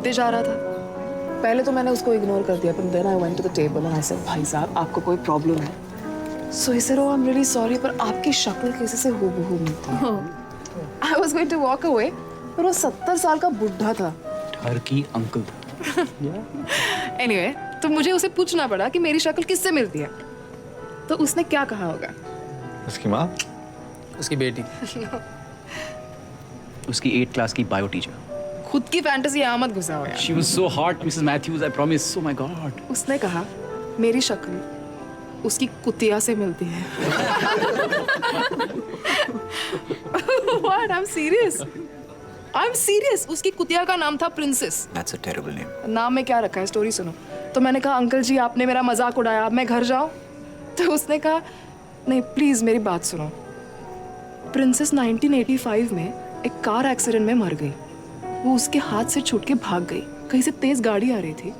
पीते जा रहा था। पहले तो मैंने उसको इग्नोर कर दिया, but then I went to the table and I said, भाई साहब आपको कोई प्रॉब्लम है? So he said, oh I'm really sorry, पर आपकी शक्ल किसी से हूबहू मिलती है। I was going to walk away, पर वो 70 साल का बुढ़ा था। Turkey uncle. Anyway, तो मुझे उसे पूछना पड़ा कि मेरी शक्ल किससे मिलती है। तो उसने क्या कहा होगा? उसकी माँ? उसकी बेटी। उसकी 8th क्लास की बायो टीचर। खुद की फैंटेसी यहाँ मत घुसाओ यार। She was so hot, Mrs. Matthews. I promise. Oh my God. उसने कहा मेरी शक्ल उसकी कुतिया से मिलती है। What? I'm serious. I'm serious. उसकी कुतिया का नाम था princess. That's a terrible name. नाम में क्या रखा है, स्टोरी सुनो। तो मैंने कहा अंकल जी आपने मेरा मजाक उड़ाया, अब मैं घर जाऊं? तो उसने कहा नहीं प्लीज मेरी बात सुनो। प्रिंसेस 1985 में एक कार एक्सीडेंट में मर गई। वो उसके हाथ से छूट के भाग गई। कहीं से तेज गाड़ी आ रही थी,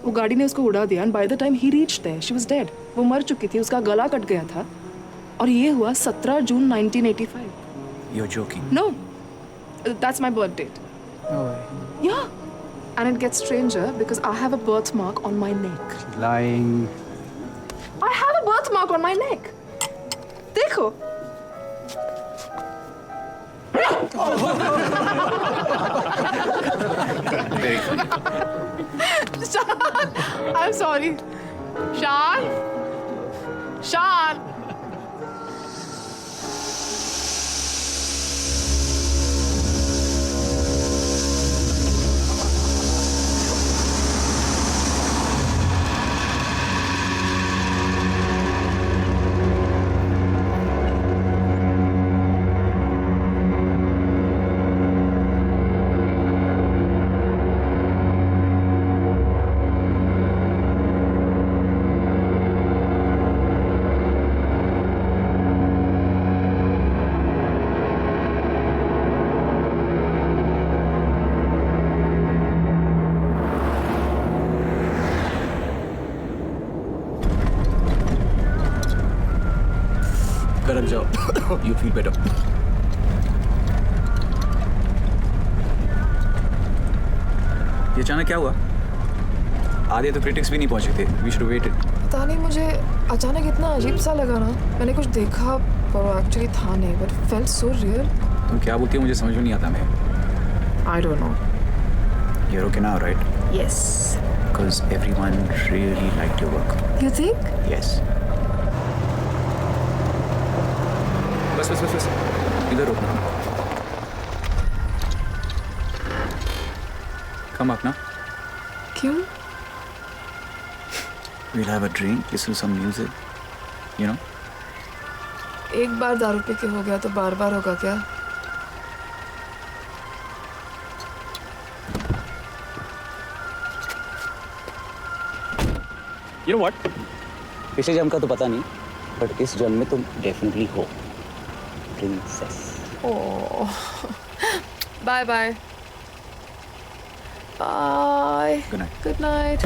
वो गाड़ी ने उसको उड़ा दिया। And by the time he reached there she was dead. वो मर चुकी थी, उसका गला कट गया था। और ये हुआ 17 जून 1985। You're joking. No, that's my birth date. No way. Yeah, and it gets stranger because I have a birthmark on my neck. Lying. I have a birthmark on my neck. देखो। Very funny. I'm sorry. Shan? Shan? Garag jao. You feel better. ये अचानक क्या हुआ? आधे तो critics भी नहीं पहुंचे थे. We should have waited. पता नहीं मुझे अचानक इतना अजीब सा लगा ना। मैंने कुछ देखा पर एक्चुअली था नहीं, but it felt so real. तुम क्या बोलती हो मुझे समझ में नहीं आता मैं. I don't know. You're okay now, right? Yes. Because everyone really liked your work. You think? Yes. बस. इधर रुकना. Come up now. क्यों? We'll have a drink, listen to some music. You know? एक बार दारू पी के हो गया तो बार बार होगा क्या? You know what? पिछले जन्म का तो पता नहीं, बट इस जन्म में तुम डेफिनेटली हो princess. Oh. Bye bye. Bye. Good night. Good night.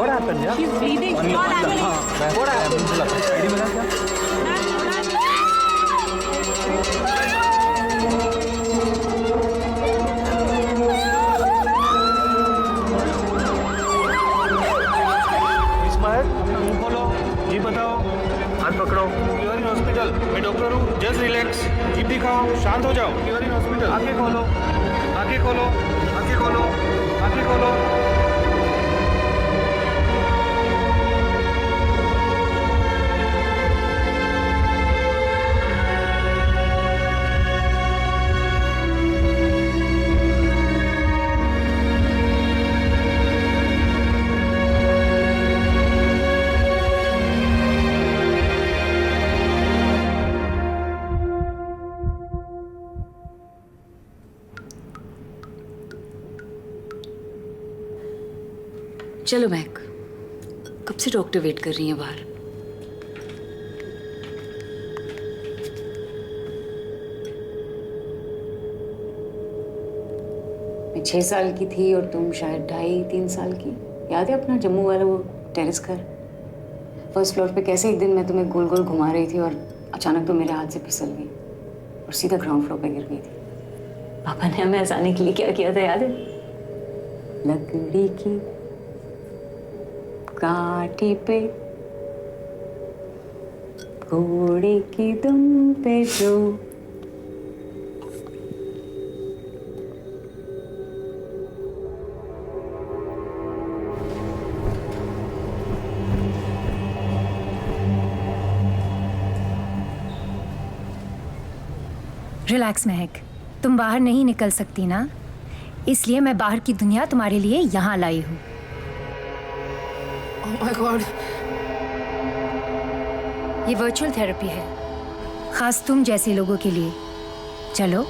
What happened, yeah? She's bleeding. Call ambulance. What happened? ID मिला क्या? Inspired? मुंह खोलो, जी बताओ, हाथ पकड़ो। You are in hospital. मैं डॉक्टर हूँ। Just relax. जीभ दिखाओ, शांत हो जाओ। You are in hospital. आंखें खोलो, आंखें खोलो, आंखें खोलो, आंखें खोलो। चलो महक, कब से डॉक्टर वेट कर रही है बाहर। मैं 6 साल की थी और तुम शायद 2.5-3 साल की। याद है अपना जम्मू वाला वो टेरेस घर? फर्स्ट फ्लोर पे कैसे एक दिन मैं तुम्हें गोल गोल घुमा रही थी और अचानक तुम मेरे हाथ से फिसल गई और सीधा ग्राउंड फ्लोर पे गिर गई थी। पापा ने हमें हंसाने के लिए क्या किया था याद है? लकड़ी की काठी पे घोड़े की दुम पे जो रिलैक्स महक, तुम बाहर नहीं निकल सकती ना, इसलिए मैं बाहर की दुनिया तुम्हारे लिए यहाँ लाई हूँ। Oh my God. ये वर्चुअल थेरेपी है, खास तुम जैसे लोगों के लिए। चलो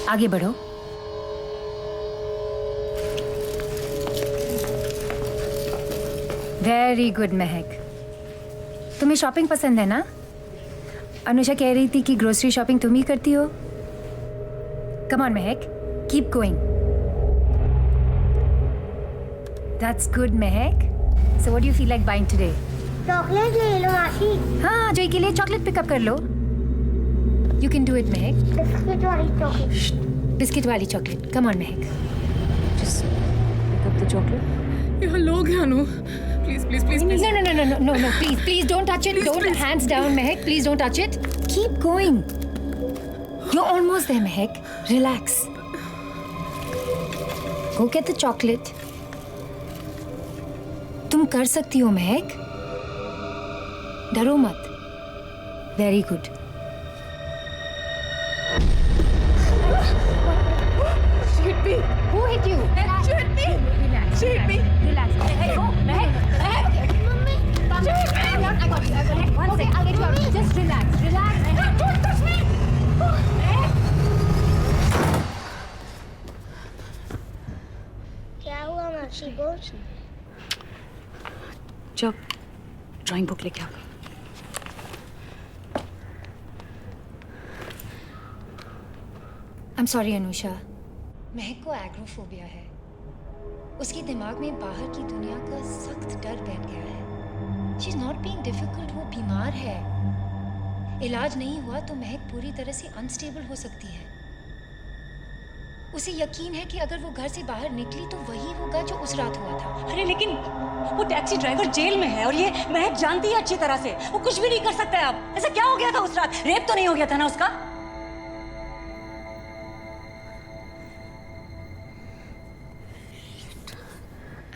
आगे बढ़ो। वेरी गुड महक, तुम्हें शॉपिंग पसंद है ना? अनुषा कह रही थी कि ग्रोसरी शॉपिंग तुम ही करती हो। कम on Mahak, keep going. That's good Mahak. So what do you feel like buying today? Chocolate ले लो मासी। हाँ, जय के लिए चॉकलेट पिकअप कर लो। You can do it, Mahak. Biscuit वाली चॉकलेट। बिस्किट वाली chocolate. Come on, Mahak. just pick up the chocolate. यहाँ लोग हैं अनु। Please, please, please, please. No, please don't touch it. Don't, hands down, Mahak. Please don't touch it. Keep going. You're almost there, Mahak. Relax. Go get the chocolate. तुम कर सकती हो महक, डरो मत। Very good. She hit me. Who hit you? She hit me. Relax. She hit me. Relax. Go, Mahak. Mummy Calm down. I got you. One second. I'll get you out. Just relax. Relax. Don't touch me. क्या हुआ मासी को? जब drawing book लेके आ गई। I'm sorry Anusha, महक को agoraphobia है। उसके दिमाग में बाहर की दुनिया का सख्त डर बैठ गया है। She's not being difficult, वो बीमार है। इलाज नहीं हुआ तो महक पूरी तरह से अनस्टेबल हो सकती है। उसे यकीन है कि अगर वो घर से बाहर निकली तो वही होगा जो उस रात हुआ था। अरे लेकिन वो टैक्सी ड्राइवर जेल में है और ये महक जानती है अच्छी तरह से। वो कुछ भी नहीं कर सकता है अब। ऐसा क्या हो गया था उस रात? रेप तो नहीं हो गया था ना उसका?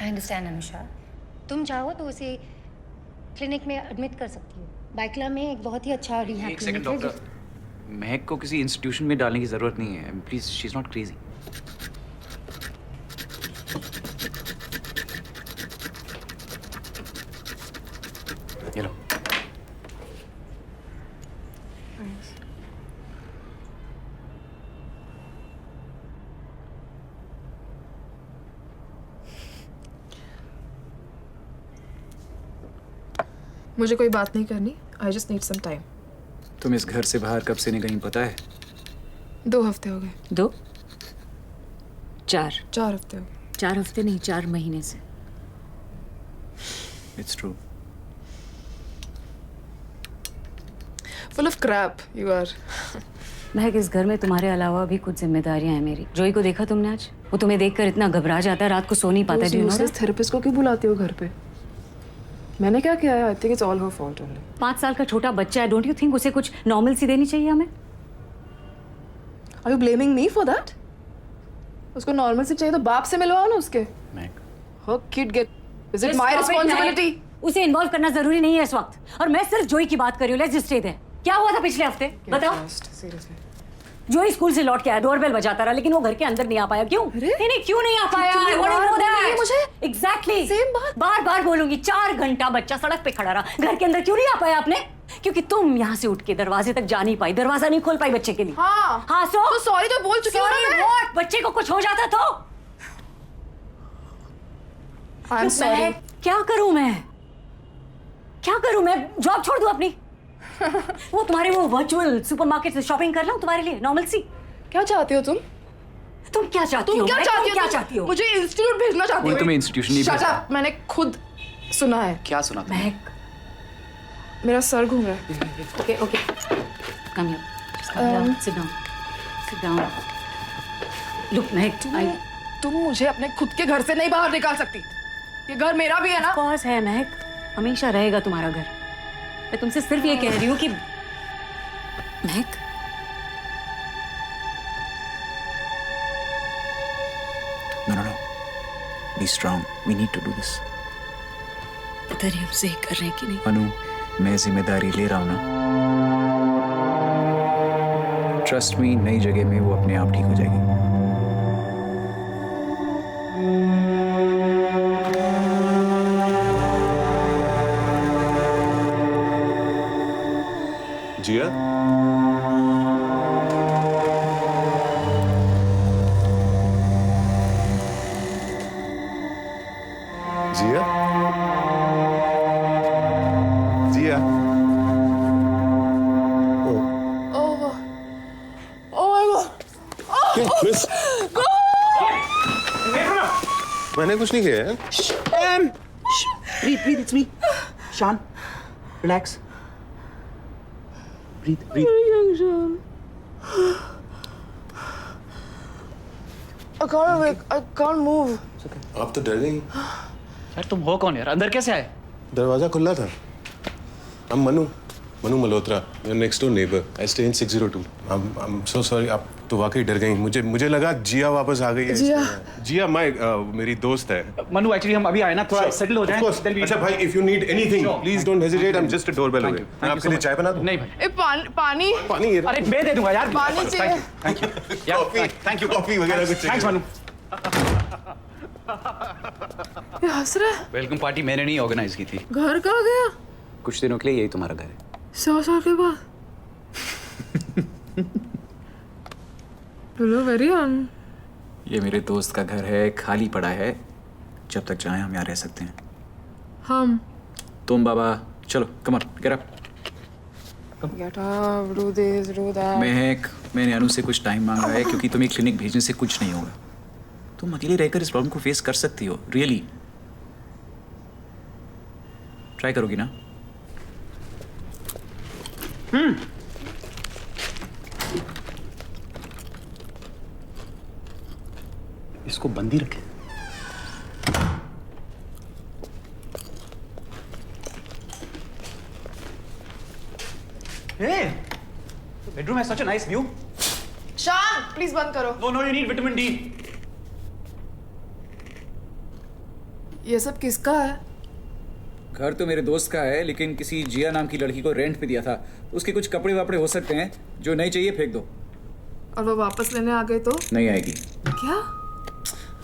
आई अंडरस्टैंड अनुषा, तुम चाहो तो उसे क्लिनिक में एडमिट कर सकती हो। बाइकला में एक बहुत ही अच्छा रिहैब एक सेकंड क्लिनिक है। डॉक्टर, महक को किसी इंस्टीट्यूशन में डालने की जरूरत नहीं है। Please, she is not crazy. ये लो। मुझे कोई बात नहीं करनी। I just need some time. तुम इस घर से बाहर कब से निकली पता है? 2 हफ्ते हो गए। 2 4 4 हफ्ते हो गए। 4 हफ्ते नहीं, 4 महीने से। It's true. Full of crap you are. महक, इस घर में तुम्हारे अलावा भी कुछ जिम्मेदारियां हैं मेरी। जोई को देखा तुमने आज? वो तुम्हें देखकर इतना घबरा जाता है, रात को सो नहीं पाता। उस useless therapist को क्यों बुलाती हो घर पे? मैंने क्या किया है? I think it's all her fault only. 5 साल का छोटा बच्चा है, डोंट यू थिंक उसे कुछ नॉर्मल सी देनी चाहिए हमें? Are you blaming me for that? उसको नॉर्मल से चाहिए तो बाप से मिलवाओ ना उसके। महक, Her kid get. Is it my responsibility? उसे इन्वॉल्व करना जरूरी नहीं है इस वक्त, और मैं सिर्फ जोई की बात कर रही हूँ। Let's just stay there. क्या हुआ था पिछले हफ्ते बताओ? Seriously. जोई स्कूल से लौट के आया, डोरबेल बजाता रहा, लेकिन वो घर के अंदर नहीं आ पाया। क्यों? नहीं, क्यों नहीं आ पाया? क्योंकि I want to know बार-बार that. बोलिए मुझे। Exactly. Same बात। बार-बार बोलूंगी। 4 घंटा बच्चा सड़क पे खड़ा रहा, घर के अंदर क्यों नहीं आ पाया आपने? क्योंकि तुम यहाँ से उठ के दरवाजे तक जा नहीं पाई, दरवाजा नहीं खोल पाई बच्चे के लिए। हाँ। हाँ, तो sorry तो बोल चुकी हूँ ना मैं। What? बच्चे को कुछ हो जाता तो? I'm sorry. क्या करूं मैं? क्या करूं मैं? जॉब छोड़ दूं अपनी? वो तुम्हारे वो वर्चुअल सुपरमार्केट से शॉपिंग कर लूं तुम्हारे लिए, नॉर्मल सी? क्या चाहते हो तुम? तुम क्या चाहती हो? तुम क्या चाहती हो? क्या चाहती हो? मुझे इंस्टीट्यूट भेजना चाहती हो? कोई तुम्हें इंस्टीट्यूशन नहीं Shut भेजता। up, मैंने खुद सुना है। क्या सुना तुमने? महक, मेरा सर घूम रहा है। Okay okay, come here, sit down, sit down. Look महक, तुम मुझे अपने खुद के घर से नहीं बाहर निकाल सकती। ये घर मेरा भी है ना। कॉज है महक, हमेशा रहेगा तुम्हारा घर। मैं तुमसे सिर्फ ये कह रही हूँ कि महक, No. Be strong. We need to do this. पता नहीं हमसे कर रहे हैं कि नहीं। अनु, मैं जिम्मेदारी ले रहा हूँ ना। ट्रस्ट मी, नई जगह में वो अपने आप ठीक हो जाएगी। जिया, जिया, जिया। मिस, मैंने कुछ नहीं किया है। breathe, it's me. Shan, relax. Breathe. I can't move. आप तो डर गई। यार तुम हो कौन यार? अंदर कैसे आए? दरवाजा खुला था। I'm Manu Malhotra, your next door neighbor. I stay in 602. I'm so sorry. आप तो वाकई डर गई। मुझे लगा जिया वापस आ गई है। जिया मेरी दोस्त है। मनु, एक्चुअली हम अभी आए ना, थोड़ा सेटल हो जाएं। Of course. अच्छा भाई, if you need anything, please don't hesitate. I'm just a doorbell away. मैं आपके लिए चाय बना दूं? नहीं भाई। पानी। पानी ये रहा। अरे मैं दे दूंगा यार। पानी चाहिए। Thank you. Thank you. Coffee वगैरह कुछ थैंक्स मनु। ये हंस रहा है। वेलकम पार्टी मैंने नहीं ऑर्गेनाइज की थी। घर कहाँ गया? कुछ दिनों के लिए यही तुम्हारा घर है। 100 साल के बाद। वेरी ये मेरे दोस्त का घर है, खाली पड़ा है। जब तक चाहे हम यहाँ रह सकते हैं। हम तुम बाबा, चलो come on, get up. Get up, do this, do that. महक, मैंने अनु से कुछ टाइम मांगा है क्योंकि तुम्हें क्लिनिक भेजने से कुछ नहीं होगा। तुम अकेले रहकर इस प्रॉब्लम को फेस कर सकती हो, रियली। ट्राई करोगी ना? इसको बंदी रखे। Hey, bedroom has such a nice view. शान, प्लीज बंद करो। No, you need vitamin D. ये सब किसका है? घर तो मेरे दोस्त का है, लेकिन किसी जिया नाम की लड़की को रेंट पे दिया था। उसके कुछ कपड़े वापड़े हो सकते हैं, जो नहीं चाहिए फेंक दो। और वो वापस लेने आ गए तो? नहीं आएगी। क्या?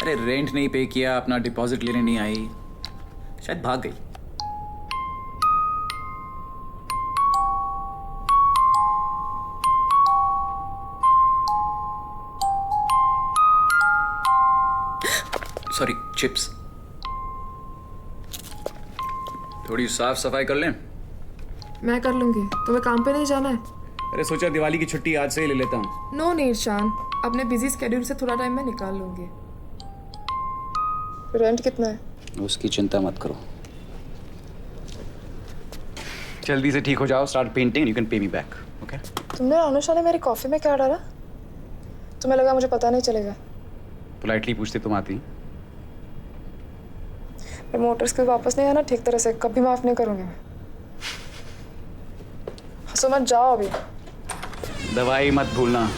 अरे रेंट नहीं पे किया, अपना डिपॉजिट लेने नहीं आई, शायद भाग गई। Sorry, chips. थोड़ी साफ सफाई कर लें। मैं कर लूंगी, तुम्हें काम पे नहीं जाना है? अरे सोचा दिवाली की छुट्टी आज से ही ले लेता हूँ। नो नीड शान, अपने बिजी स्केड्यूल से थोड़ा टाइम मैं निकाल लूंगी। रेंट कितना है? उसकी चिंता मत करो, जल्दी से ठीक हो जाओ, start painting, you can pay me back, okay? तुमने अनुषा ने मेरी कॉफी में क्या डाला? तुम्हें लगा मुझे पता नहीं चलेगा? पोलाइटली पूछते तुम आती। मेरे मोटर्स के वापस नहीं आना ठीक तरह से, कभी माफ नहीं करूंगी मैं। हंसो मत, जाओ अभी। दवाई मत भूलना।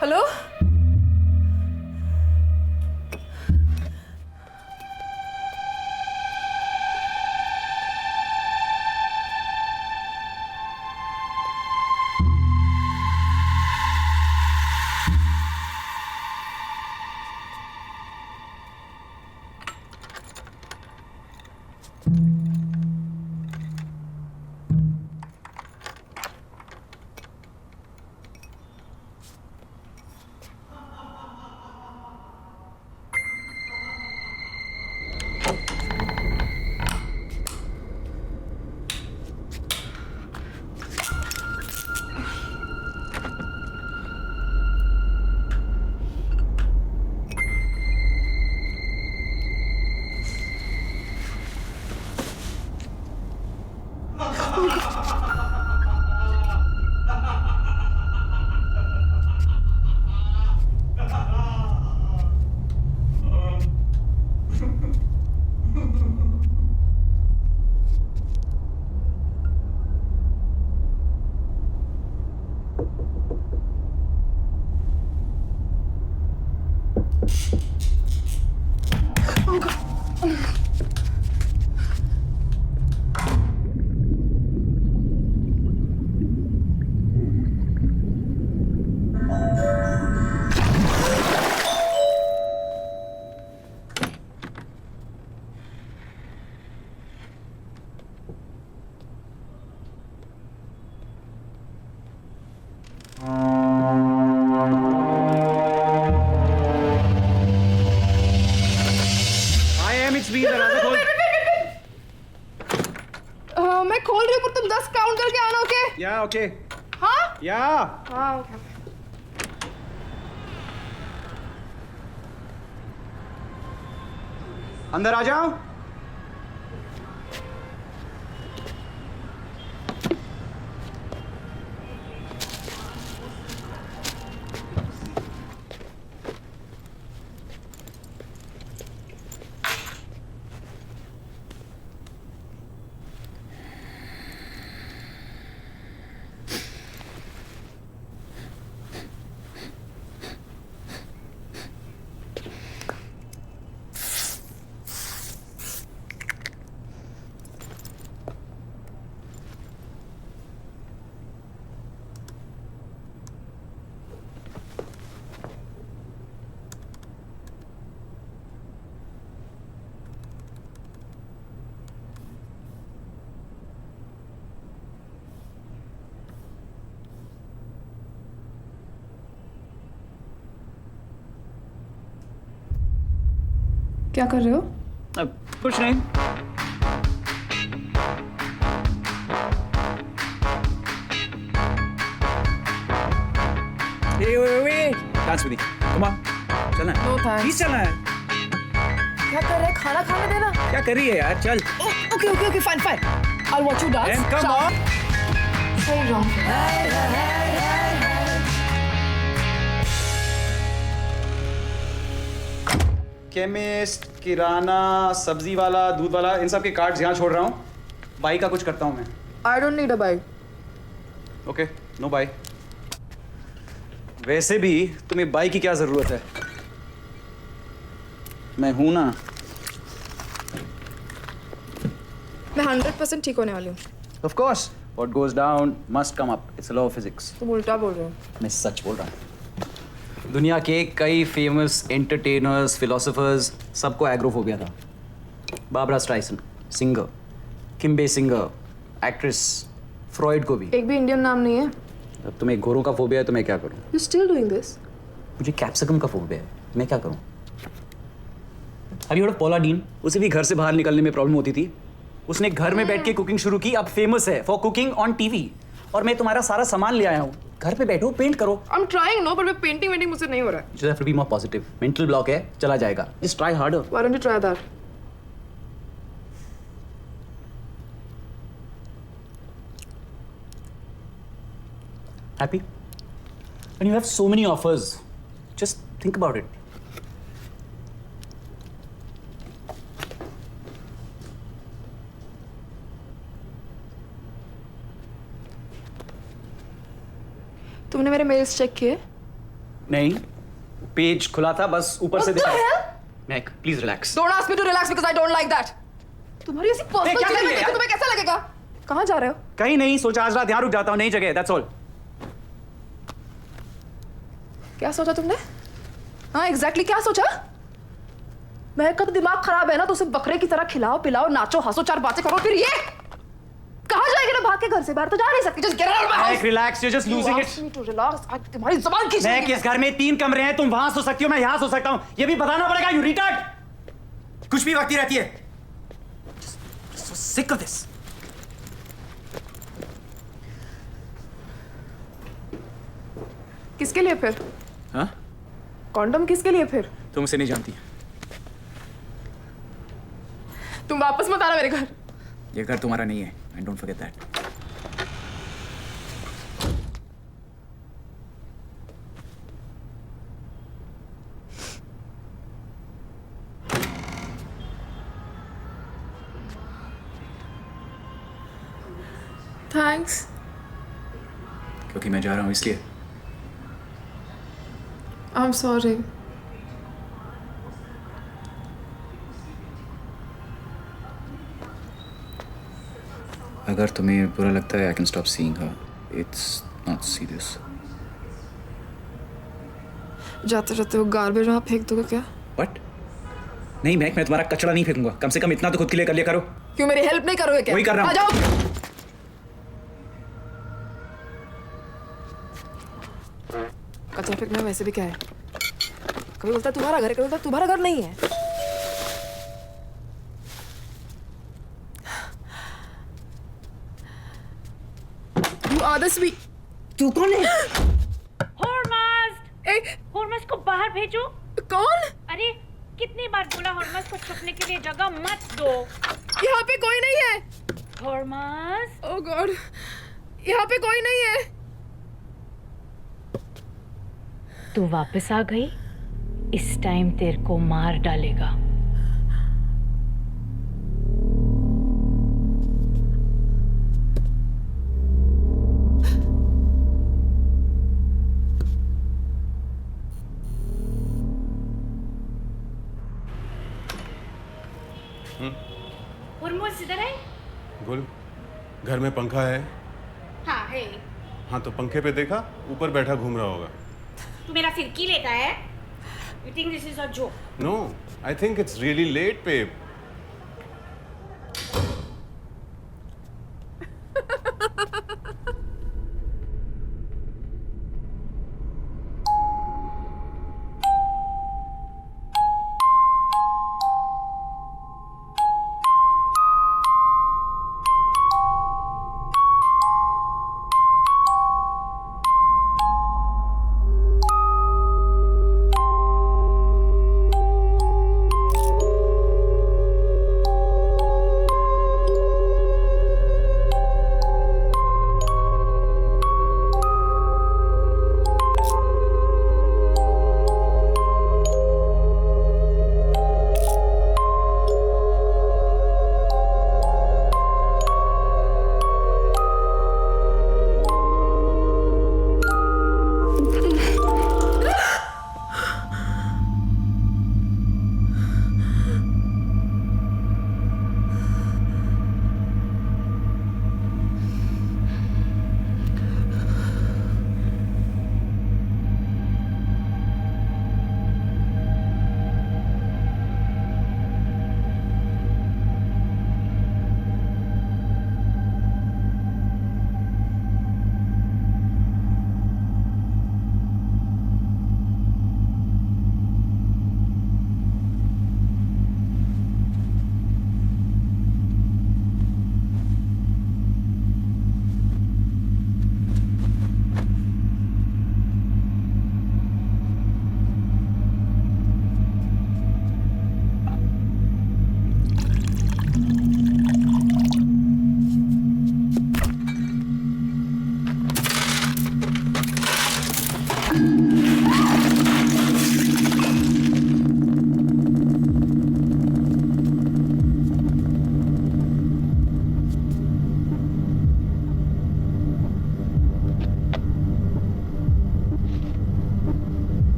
हेलो? मैं खोल रही हूँ पर तुम 10 काउंट करके आना, ओके? या ओके हाँ? या हाँ ओके। अंदर आ जाओ। क्या कर रहे हो? अब कुछ नहीं। Dance with me, come on, चलना है। No thanks. प्लीज चलना है। क्या कर रहे हैं? खाना खाने देना। क्या कर रही है यार, चल। Okay okay okay fine fine, I watch you dance. Come on. सही रॉन्ग। केमिस्ट, किराना, सब्जी वाला, दूध वाला, इन सब के कार्ड्स यहाँ छोड़ रहा हूँ। बाई का कुछ करता हूँ मैं। I don't need a bike. Okay, no bye. वैसे भी तुम्हें बाई की क्या जरूरत है? मैं हूं ना। मैं 100% ठीक होने वाली हूँ। Of course, what goes down must come up, it's a law of physics. तुम उल्टा बोल रहे हो। मैं सच बोल रहा हूँ। दुनिया के कई फेमस एंटरटेनर्स, फिलोसोफर्स, सबको एग्रोफोबिया था। Barbra Streisand, singer, Kim Basinger, actress, Freud को भी। एक भी इंडियन नाम नहीं है। अब तुम्हें घोरों का फोबिया है तो मैं क्या करूँ? You still doing this? मुझे कैप्सिकम का फोबिया है, मैं क्या करूँ? अभी और पॉला डीन, उसे भी घर से बाहर निकलने में प्रॉब्लम होती थी। उसने घर में बैठ के कुकिंग शुरू की, अब फेमस है फॉर कुकिंग ऑन टीवी। और मैं तुम्हारा सारा सामान ले आया हूँ, घर पे बैठो, पेंट करो। I am trying no, but painting वेंटिंग मुझसे नहीं हो रहा है। You have to be more positive. Mental block है, चला जाएगा। Just try harder. Why don't you try that? Happy? When you have so many offers, just think about it. तुमने मेरे मेल्स चेक किए? नहीं, पेज खुला था, बस ऊपर से दिखा। महक, please relax. Don't ask me to relax because I don't like that. तुम्हारी ऐसी पर्सनल क्या कर चीजें रही है देख के यार? तुम्हें कैसा लगेगा? कहाँ जा रहे हो? कहीं नहीं, सोचा आज रात यहाँ रुक जाता हूँ, नई जगह, that's all। क्या सोचा तुमने? हाँ एग्जैक्टली क्या सोचा? महक का तो दिमाग खराब है ना, तो उसे बकरे की तरह खिलाओ पिलाओ, नाचो हंसो, 4 बातें करो, फिर ये कहाँ जाएगी ना, भाग के घर से बाहर तो जा नहीं सकती। Just get out of my house. Mahak, relax, you're just losing it। You asked me to relax. तुम्हारी जुबान खींच महक, इस घर में 3 कमरे हैं, तुम वहां सो सकती हो, मैं यहाँ सो सकता हूँ, ये भी बताना पड़ेगा, you retard। कुछ भी वक्ती रहती है। Just so sick of this। किसके लिए फिर? हाँ? कॉन्डम किसके लिए फिर? तुम उसे नहीं जानती। तुम वापस मत आना मेरे घर। ये घर तुम्हारा नहीं है, and don't forget that। Thanks. क्योंकि मैं जा रहा हूँ इसलिए। I'm sorry. अगर तुम्हें बुरा लगता है, I can stop seeing her। It's not serious। जाते जाते वो गार्बेज वहाँ फेंक दोगे क्या? What? नहीं महक, मैं तुम्हारा कचरा नहीं फेंकूंगा, कम से कम इतना तो खुद के लिए कर लिया करो। क्यों मेरी हेल्प नहीं करोगे क्या? वही कर रहा हूँ। आ जाओ। कचरा फेंकना वैसे भी क्या है? कभी बोलता है तुम्हारा घर है, कभी बोलता है तुम्हारा घर नहीं है। You are the sweet। तू कौन है? हॉर्मस को बाहर भेजो। कौन? अरे कितनी बार बोला हॉर्मस को छुपने के लिए जगह मत दो। यहाँ पे कोई नहीं है। हॉर्मस। ओह गॉड, यहाँ पे कोई नहीं है। तू वापस आ गई, इस टाइम तेरे को मार डालेगा। हॉर्मस इधर है? बोल, घर में पंखा है? हाँ है। हाँ तो पंखे पे देखा, ऊपर बैठा घूम रहा होगा। तू मेरा फिरकी लेता है? You think this is a joke? No, I think it's really late, babe.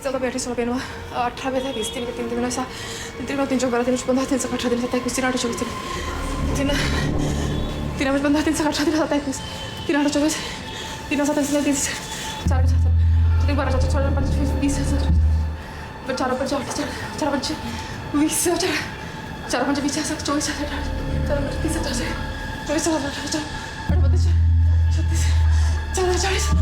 चौदा 28 29 18 20 30 3 3 3 9 3 3 3 12 3 15 3 18 3 27 3 8 24 3 3 15 3 18 3 27 3 8 24 3 7 3 4 12 14 16 15 20 4 5 8 4 5 20 4 5 20 24 4 5 30 24 36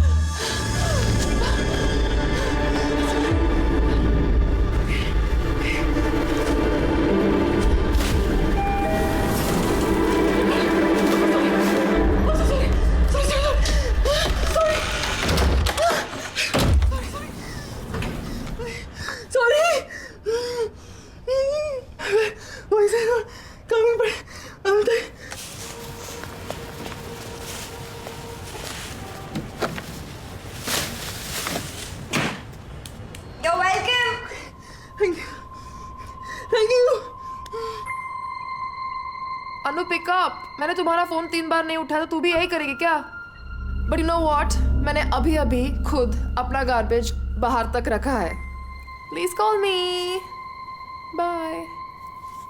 You're welcome. Thank you. Anu pickup, मैंने तुम्हारा फोन 3 बार नहीं उठाया तो तू भी यही करेगी क्या? बट यू नो व्हाट, मैंने अभी अभी खुद अपना गार्बेज बाहर तक रखा है. Please call me. Bye.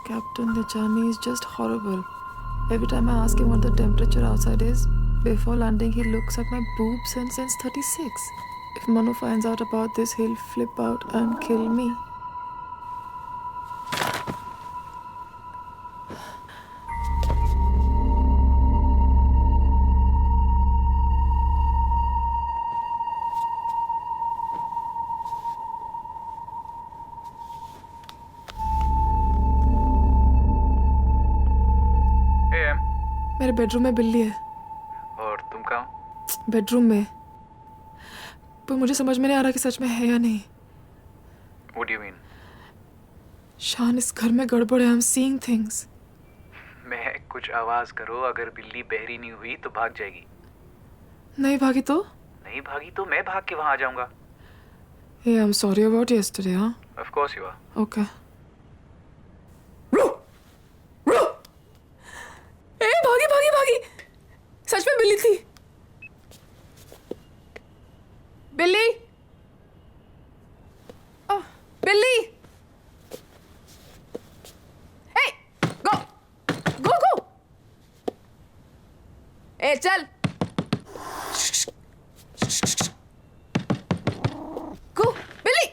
Captain, the journey is just horrible. Every time I ask him what the temperature outside is, before landing he looks at my boobs and says 36. If Manu finds out about this, he'll flip out and kill me. मेरे bedroom में बिल्ली है. और तुम कहाँ? Bedroom में. पर मुझे समझ में नहीं आ रहा कि सच में है या नहीं. What do you mean? शान, इस घर में गड़बड़ है. I am seeing things. मैं कुछ आवाज करो, अगर बिल्ली बहरी नहीं हुई तो भाग जाएगी. नहीं भागी तो? नहीं भागी तो मैं भाग के वहां आ जाऊंगा. Hey, I'm sorry about yesterday, huh? Of course you are. Okay. भागी भागी भागी. सच में बिल्ली थी. बिल्ली. बिल्ली. Hey, go, go, go. Hey, चल. Go, बिल्ली.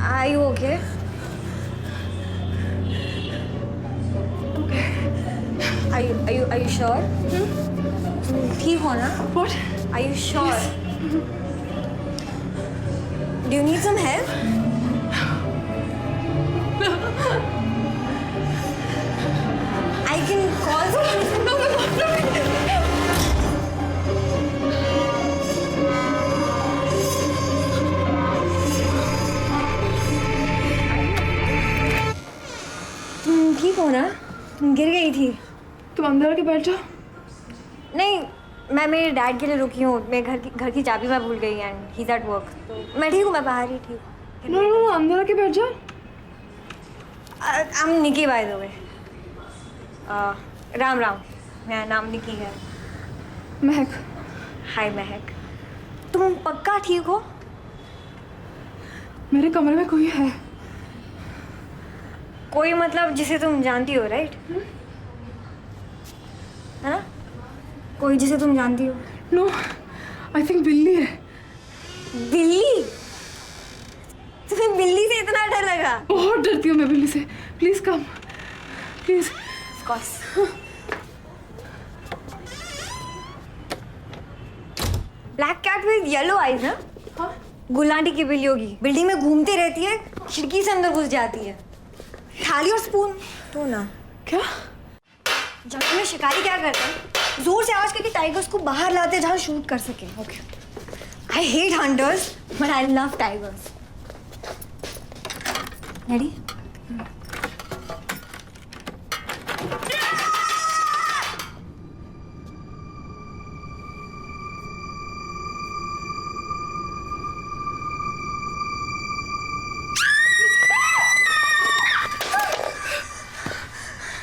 Are you okay? Are you sure? ठीक हो ना? What? Are you sure? Do you need some help? I can call someone. No. तुम ठीक हो ना? तुम गिर गई थी. तुम अंदर आके बैठ जाओ. नहीं, मैं मेरे डैड के लिए रुकी हूँ. मैं घर की चाबी मैं भूल गई and he is at work. तो मैं ठीक हूँ, मैं बाहर ही ठीक हूँ. नो, अंदर आके बैठ जाओ. I'm Niki by the way. Ram Ram. मेरा नाम निकी है. महक. हाय महक. तुम पक्का ठीक हो? मेरे कमरे में कोई है. कोई मतलब जिसे तुम जानती हो, राइट? है ना? कोई जिसे तुम जानती हो. नो, आई थिंक बिल्ली है. बिल्ली? तुम्हें बिल्ली से इतना डर लगा? बहुत डरती हूँ मैं बिल्ली से. Please come. Please. Of course. Black cat with yellow eyes, ना? हाँ? गुलांटी की बिल्ली होगी, बिल्डिंग में घूमती रहती है, खिड़की से अंदर घुस जाती है। थाली और स्पून तो ना। क्या? जंगल में शिकारी क्या करते हैं? जोर से आवाज करके टाइगर्स को बाहर लाते हैं जहाँ शूट कर सके। Okay. I hate hunters, but I love tigers. Ready?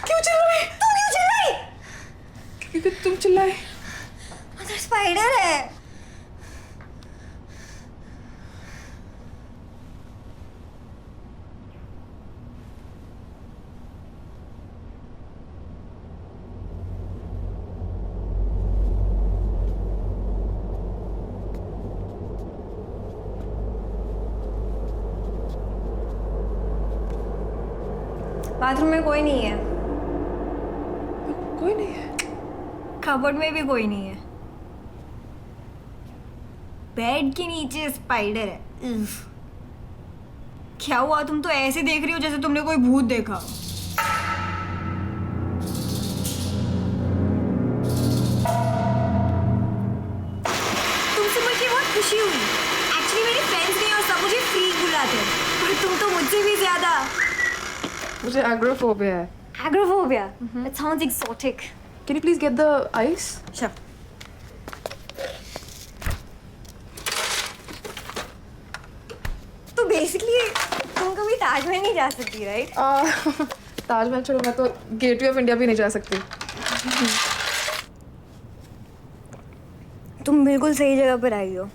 क्यों चिल्लाई? तुम क्यों चिल्लाई? क्योंकि तुम चिल्लाए। अंदर स्पाइडर है। बाथरूम में कोई नहीं है। कोई नहीं है। कबर्ड में भी कोई नहीं है। बेड के नीचे स्पाइडर है। उफ। क्या हुआ? तुम तो ऐसे देख रही हो जैसे तुमने कोई भूत देखा। तुमसे मिलके बहुत खुशी हुई। एक्चुअली मेरे फ्रेंड्स नहीं और सब मुझे फ्रीक बुलाते हैं, पर तुम तो मुझसे भी ज्यादा। मुझे एग्रोफोबिया है। Agoraphobia? That sounds exotic. Can you please get the ice? Sure. तो बेसिकली तुम कभी ताजमहल नहीं जा सकती, राइट? ताजमहल छोड़ो, मैं तो गेटवे ऑफ इंडिया भी नहीं जा सकती। तुम बिल्कुल सही जगह पर आई हो।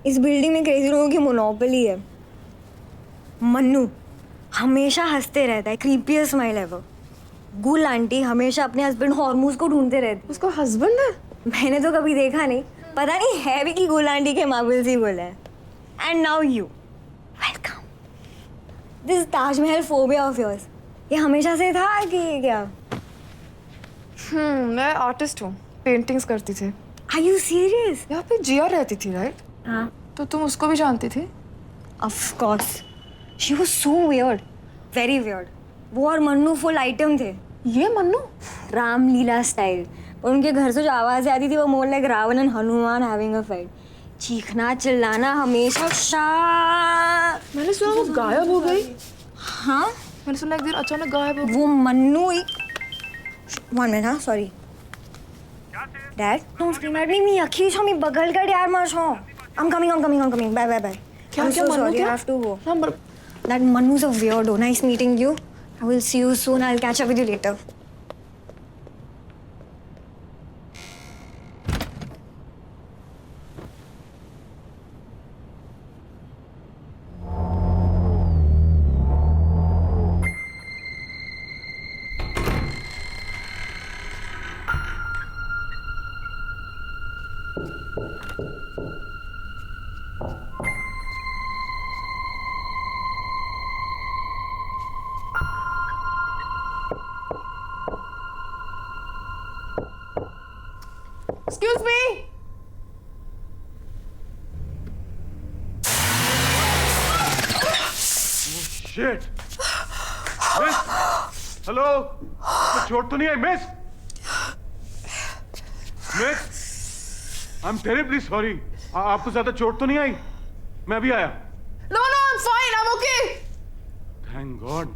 इस बिल्डिंग में क्रेजी लोगों की मोनोपोली है। मन्नू हमेशा हंसते रहता है, क्रीपीएस्ट स्माइल है वो। गुल आंटी हमेशा अपने हस्बैंड हॉर्मूज को ढूंढते रहते। उसको हस्बैंड है? मैंने तो कभी देखा नहीं, पता नहीं है भी कि गुल आंटी के मार्बल्स ही गुल है। And now you, welcome. This Taj Mahal phobia of yours, ये हमेशा से था कि क्या? मैं आर्टिस्ट हूँ, पेंटिंग्स करती थी। Are you serious? यहाँ पे जिया रहती थी, राइट? हाँ। तो तुम उसको भी जानती थी? Of course. She was so weird, very weird. वो और मन्नू फुल आइटम थे। ये मन्नू? रामलीला स्टाइल। और उनके घर से जो आवाज़ आती थी वो more like Ravan and Hanuman having a fight. चीखना चिल्लाना हमेशा मैंने सुना वो गायब हो गई। हाँ, मैंने सुना एक दिन अचानक गायब हो गई। वो मन्नू ही। 1 minute, हाँ, sorry dad, don't scream at me, मी अखी छो, मी बगल कर यार मार छो। I'm coming, bye bye. क्या मन्नू क्या? I have to go. That Mannu's a weirdo. Nice meeting you. I will see you soon. I'll catch up with you later. Excuse me. Shit. Miss, hello, चोट तो नहीं I miss? I am terribly sorry. आपको ज्यादा चोट तो नहीं आई? मैं अभी आया। No, I'm fine. I'm okay. Thank God.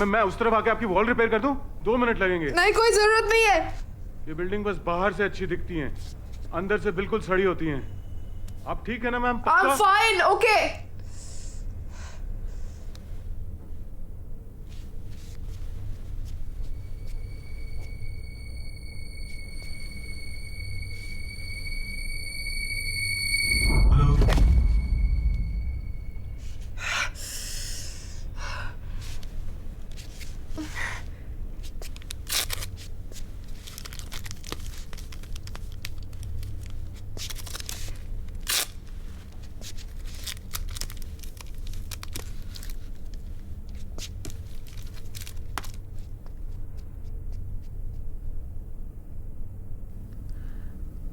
मैं उस तरफ आके आपकी वॉल रिपेयर कर दूं? 2 मिनट लगेंगे। नहीं, कोई जरूरत नहीं है। ये बिल्डिंग बस बाहर से अच्छी दिखती है, अंदर से बिल्कुल सड़ी होती हैं। आप ठीक है ना मैम? I'm fine. Okay.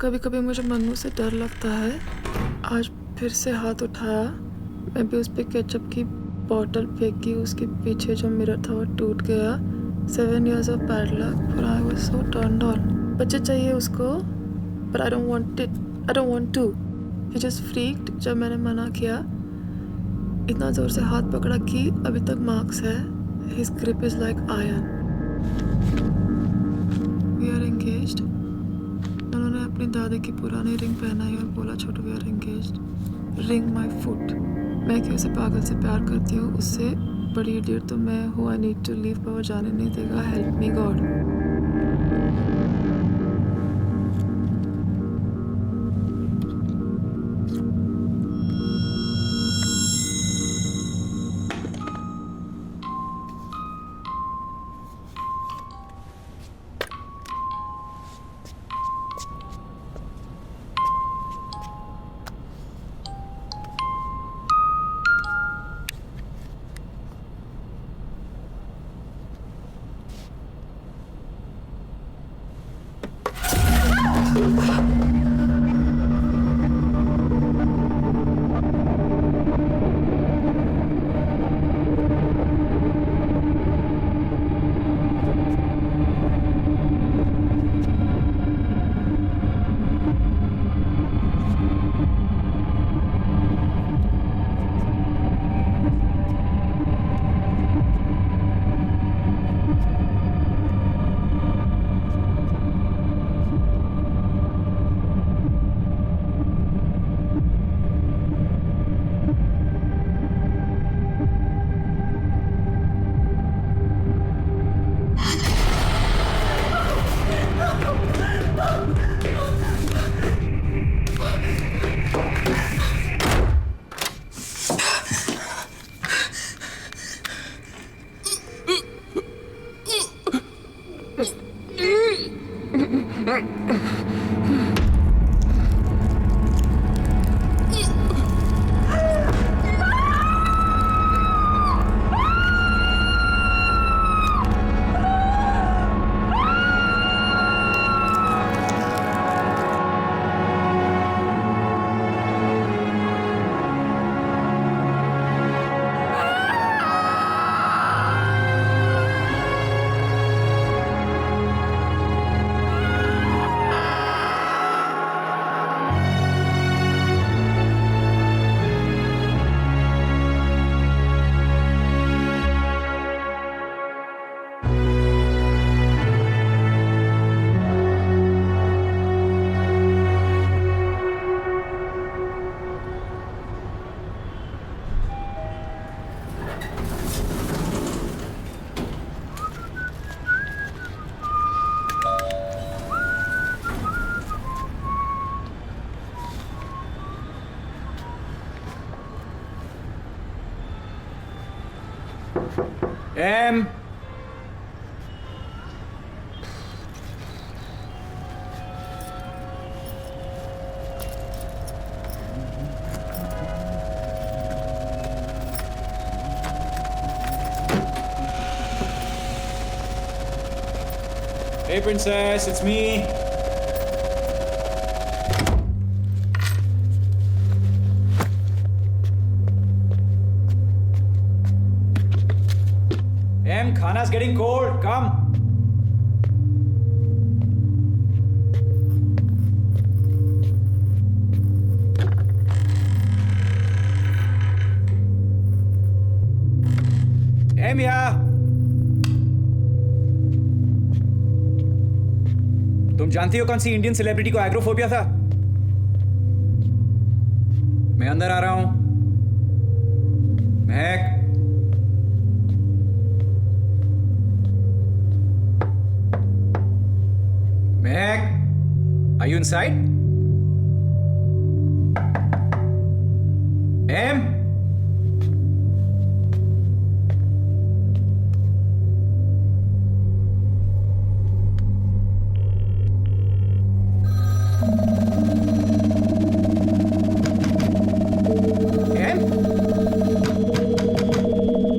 कभी कभी मुझे मन्नू से डर लगता है। आज फिर से हाथ उठाया, मैं भी उस पर केचप की बॉटल फेंकी, उसके पीछे जो मिरर था वो टूट गया। 7 years of bad luck, but I was so turned on. बच्चे चाहिए उसको, but I don't want it. I don't want to. He just freaked जब मैंने मना किया। इतना जोर से हाथ पकड़ा कि अभी तक मार्क्स है। His grip is like iron. We are engaged. उन्होंने अपनी दादी की पुरानी रिंग पहनाई और बोला छोटू we are engaged. Ring my foot. मैं क्यों से पागल से प्यार करती हूँ, उससे बड़ी इडियट तो मैं हूँ। I need to leave, पर वो जाने नहीं देगा। Help me God. एम Hey princess, it's me. Em, khana's getting cold. Come. Em यहाँ. तुम जानती हो कौन सी इंडियन सेलिब्रिटी को एग्रोफोबिया था? मैं अंदर आ रहा हूं। महक, महक, are you inside? Em?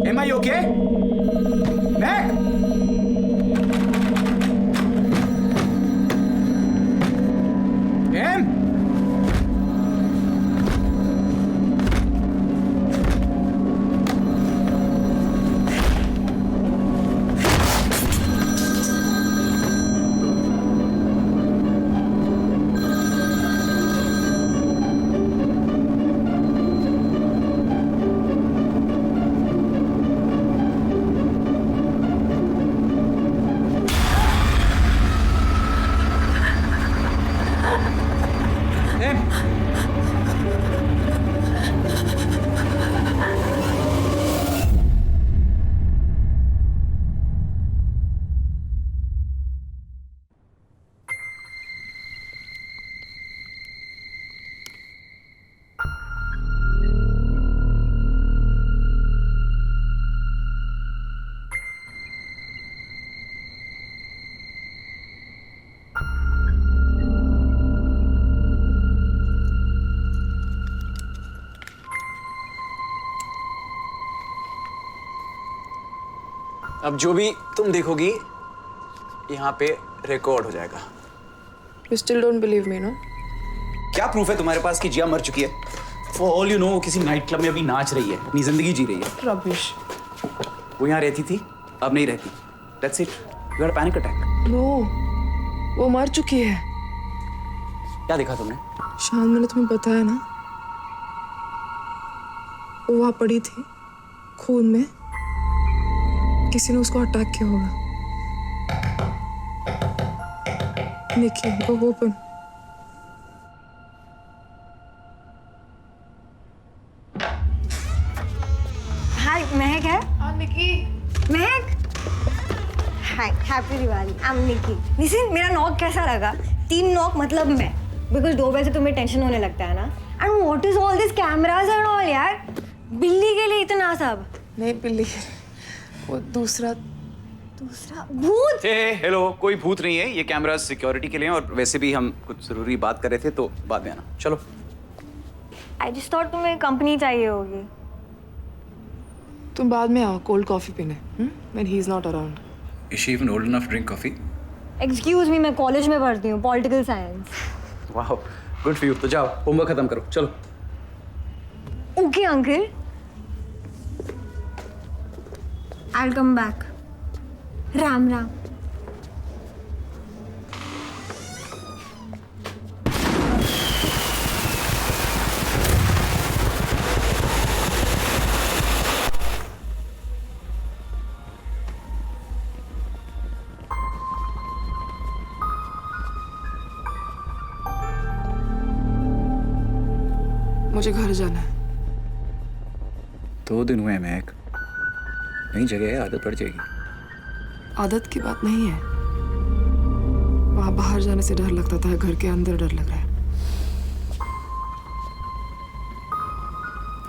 Am I okay? Mac? अब जो भी तुम देखोगी यहाँ पे रिकॉर्ड हो जाएगा। You still don't believe me, no? क्या प्रूफ है तुम्हारे पास कि जिया मर चुकी है? For all you know, वो किसी नाइट क्लब में अभी नाच रही है, अपनी जिंदगी जी रही है। Rubbish. वो यहाँ रहती थी, अब नहीं रहती। That's it. You had a panic attack. No, वो मर चुकी है। क्या देखा तुमने? शान, मैंने तुम्हें बताया ना, वो वहाँ पड़ी थी, खून में। किसी ने उसको अटैक किया होगा। निकी, go open. हाय, महक है? हाँ, Nikki. Mehak? Hi, happy Diwali. I am Nikki. Listen, मेरा नॉक कैसा लगा? 3 नॉक मतलब मैं। बिकॉज 2 बजे तुम्हें टेंशन होने लगता है ना? And what is all this cameras and all यार? बिल्ली के लिए इतना सब? नहीं बिल्ली, वो दूसरा भूत? हेलो, कोई भूत नहीं है, ये कैमरा सिक्योरिटी के लिए हैं और वैसे भी हम कुछ जरूरी बात कर रहे थे तो बाद में आना। चलो। आई जस्ट थॉट तुम्हें कंपनी चाहिए होगी। तुम बाद में आओ कोल्ड कॉफी पीने, when he is not around. Is she even old enough to drink coffee? Excuse me, मैं कॉलेज में पढ़ती हूँ, पॉलिटिकल साइंस। वाह, गुड फॉर यू। तो जाओ, होमवर्क खत्म करो, चलो। Okay uncle, I will come back. Ram Ram. मुझे घर जाना है। 2 दिन हुए हैं महक, नई जगह है, आदत पड़ जाएगी। आदत की बात नहीं है, वहां बाहर जाने से डर लगता था, घर के अंदर डर लग रहा है।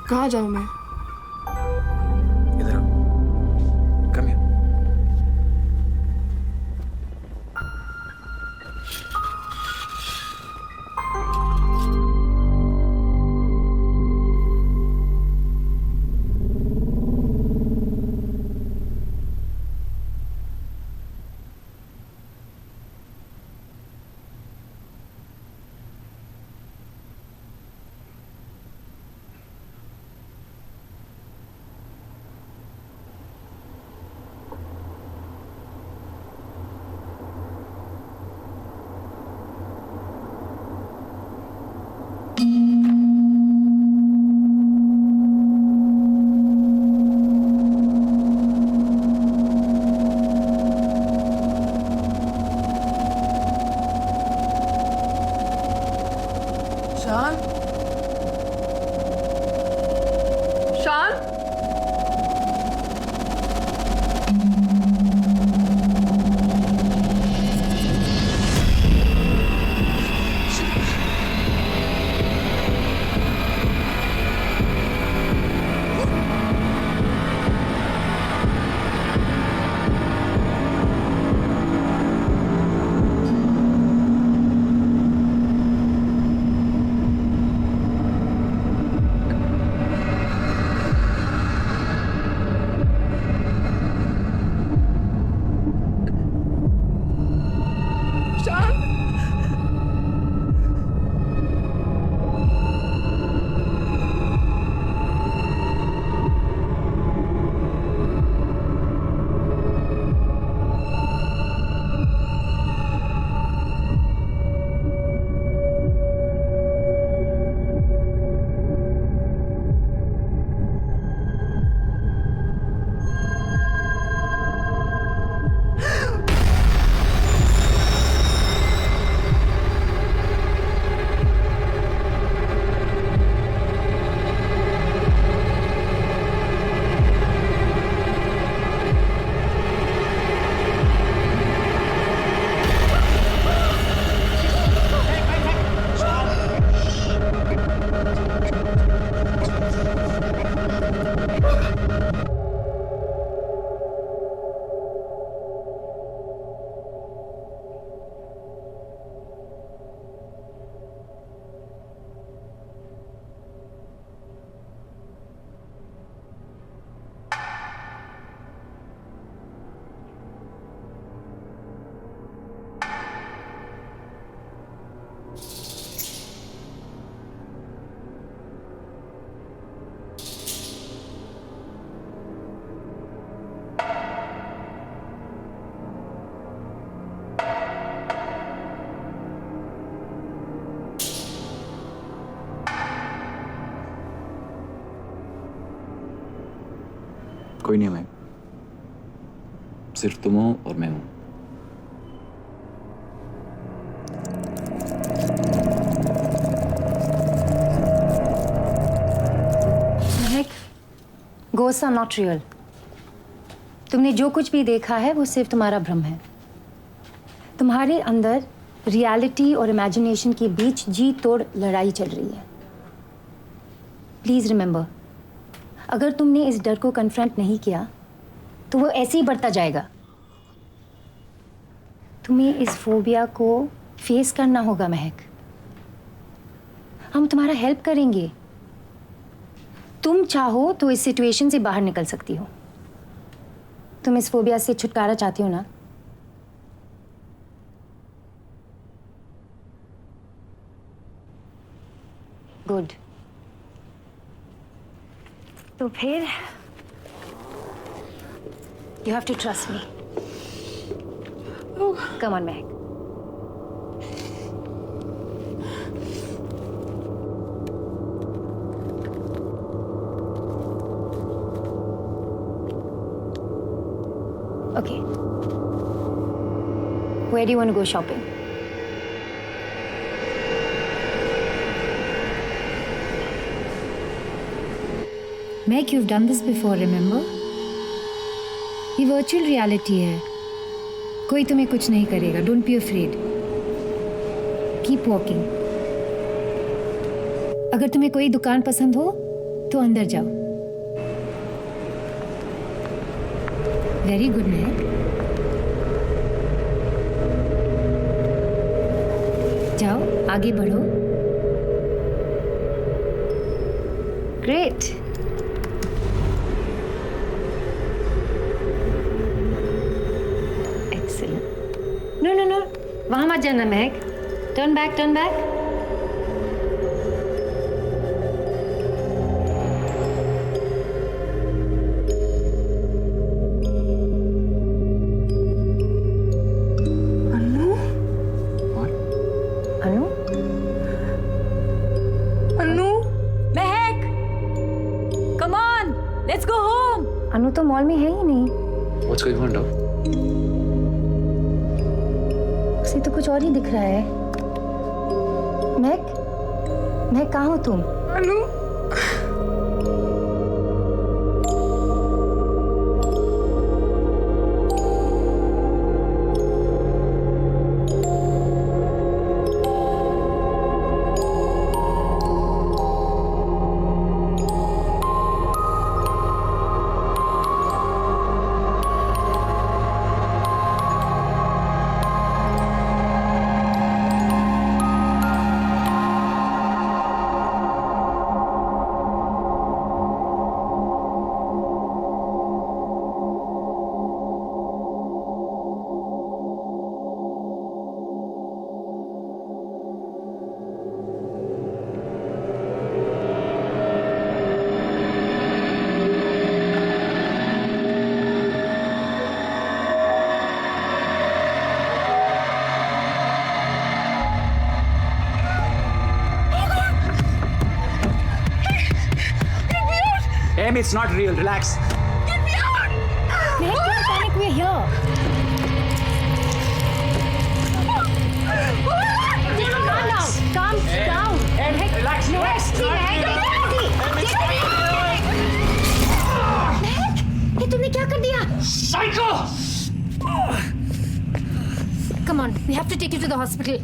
कहाँ जाऊं मैं? इधर आओ, कम हियर। कोई नहीं है मैं, सिर्फ तुम हो और मैं हूं। Ghosts are not real. तुमने जो कुछ भी देखा है वो सिर्फ तुम्हारा भ्रम है। तुम्हारे अंदर रियलिटी और इमेजिनेशन के बीच जी तोड़ लड़ाई चल रही है। प्लीज रिमेंबर, अगर तुमने इस डर को कन्फ्रंट नहीं किया तो वो ऐसे ही बढ़ता जाएगा। तुम्हें इस फोबिया को फेस करना होगा महक। हम तुम्हारा हेल्प करेंगे। तुम चाहो तो इस सिचुएशन से बाहर निकल सकती हो। तुम इस फोबिया से छुटकारा चाहती हो ना? गुड। तो फिर you have to trust me. Come on Mahak. Okay. Where do you want to go shopping? Meg, you've done this before, remember? ये वर्चुअल रियलिटी है। कोई तुम्हें कुछ नहीं करेगा। Don't be afraid. Keep walking. अगर तुम्हें कोई दुकान पसंद हो तो अंदर जाओ। वेरी गुड महक। जाओ, आगे बढ़ो। Great. Excellent. No no no, वहां मत जाना Mehak. Turn back, turn back. Anu तो मॉल में है ही नहीं। What's going on, dog? उसे तो कुछ और ही दिख रहा है। महक, महक कहाँ हो तुम? अनु, Em, it's not real. Relax. Get me out! Mahek, don't panic. We're here. Calm down. Calm down. Mahek, relax. Mahek, ये तुमने क्या कर दिया? Psycho! Come on, we have to take you to the hospital.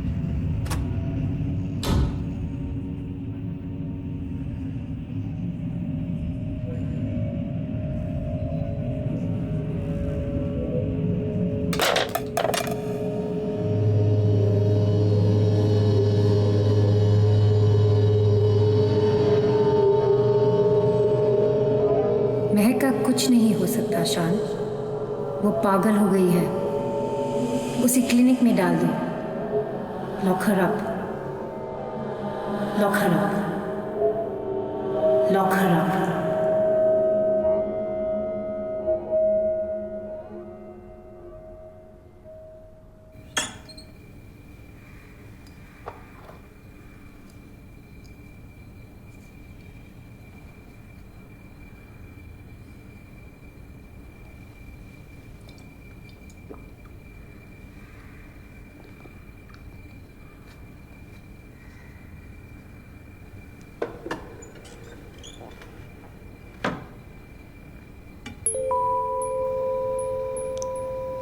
महक का कुछ नहीं हो सकता शान। वो पागल हो गई है। उसे क्लिनिक में डाल दो। Lock her up. Lock her up. Lock her up.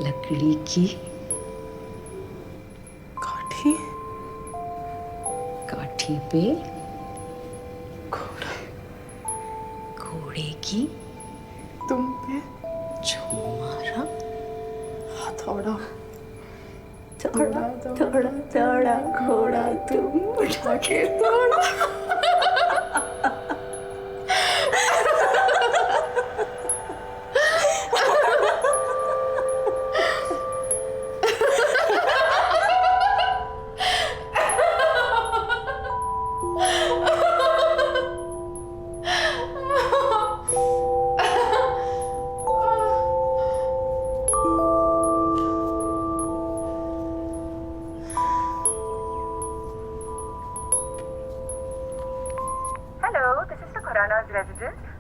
लकड़ी की काठी काठी पे घोड़े की तुम पे जो मारा हथौड़ा थोड़ा थोड़ा थोड़ा घोड़ा तुम उठा के तोड़ा।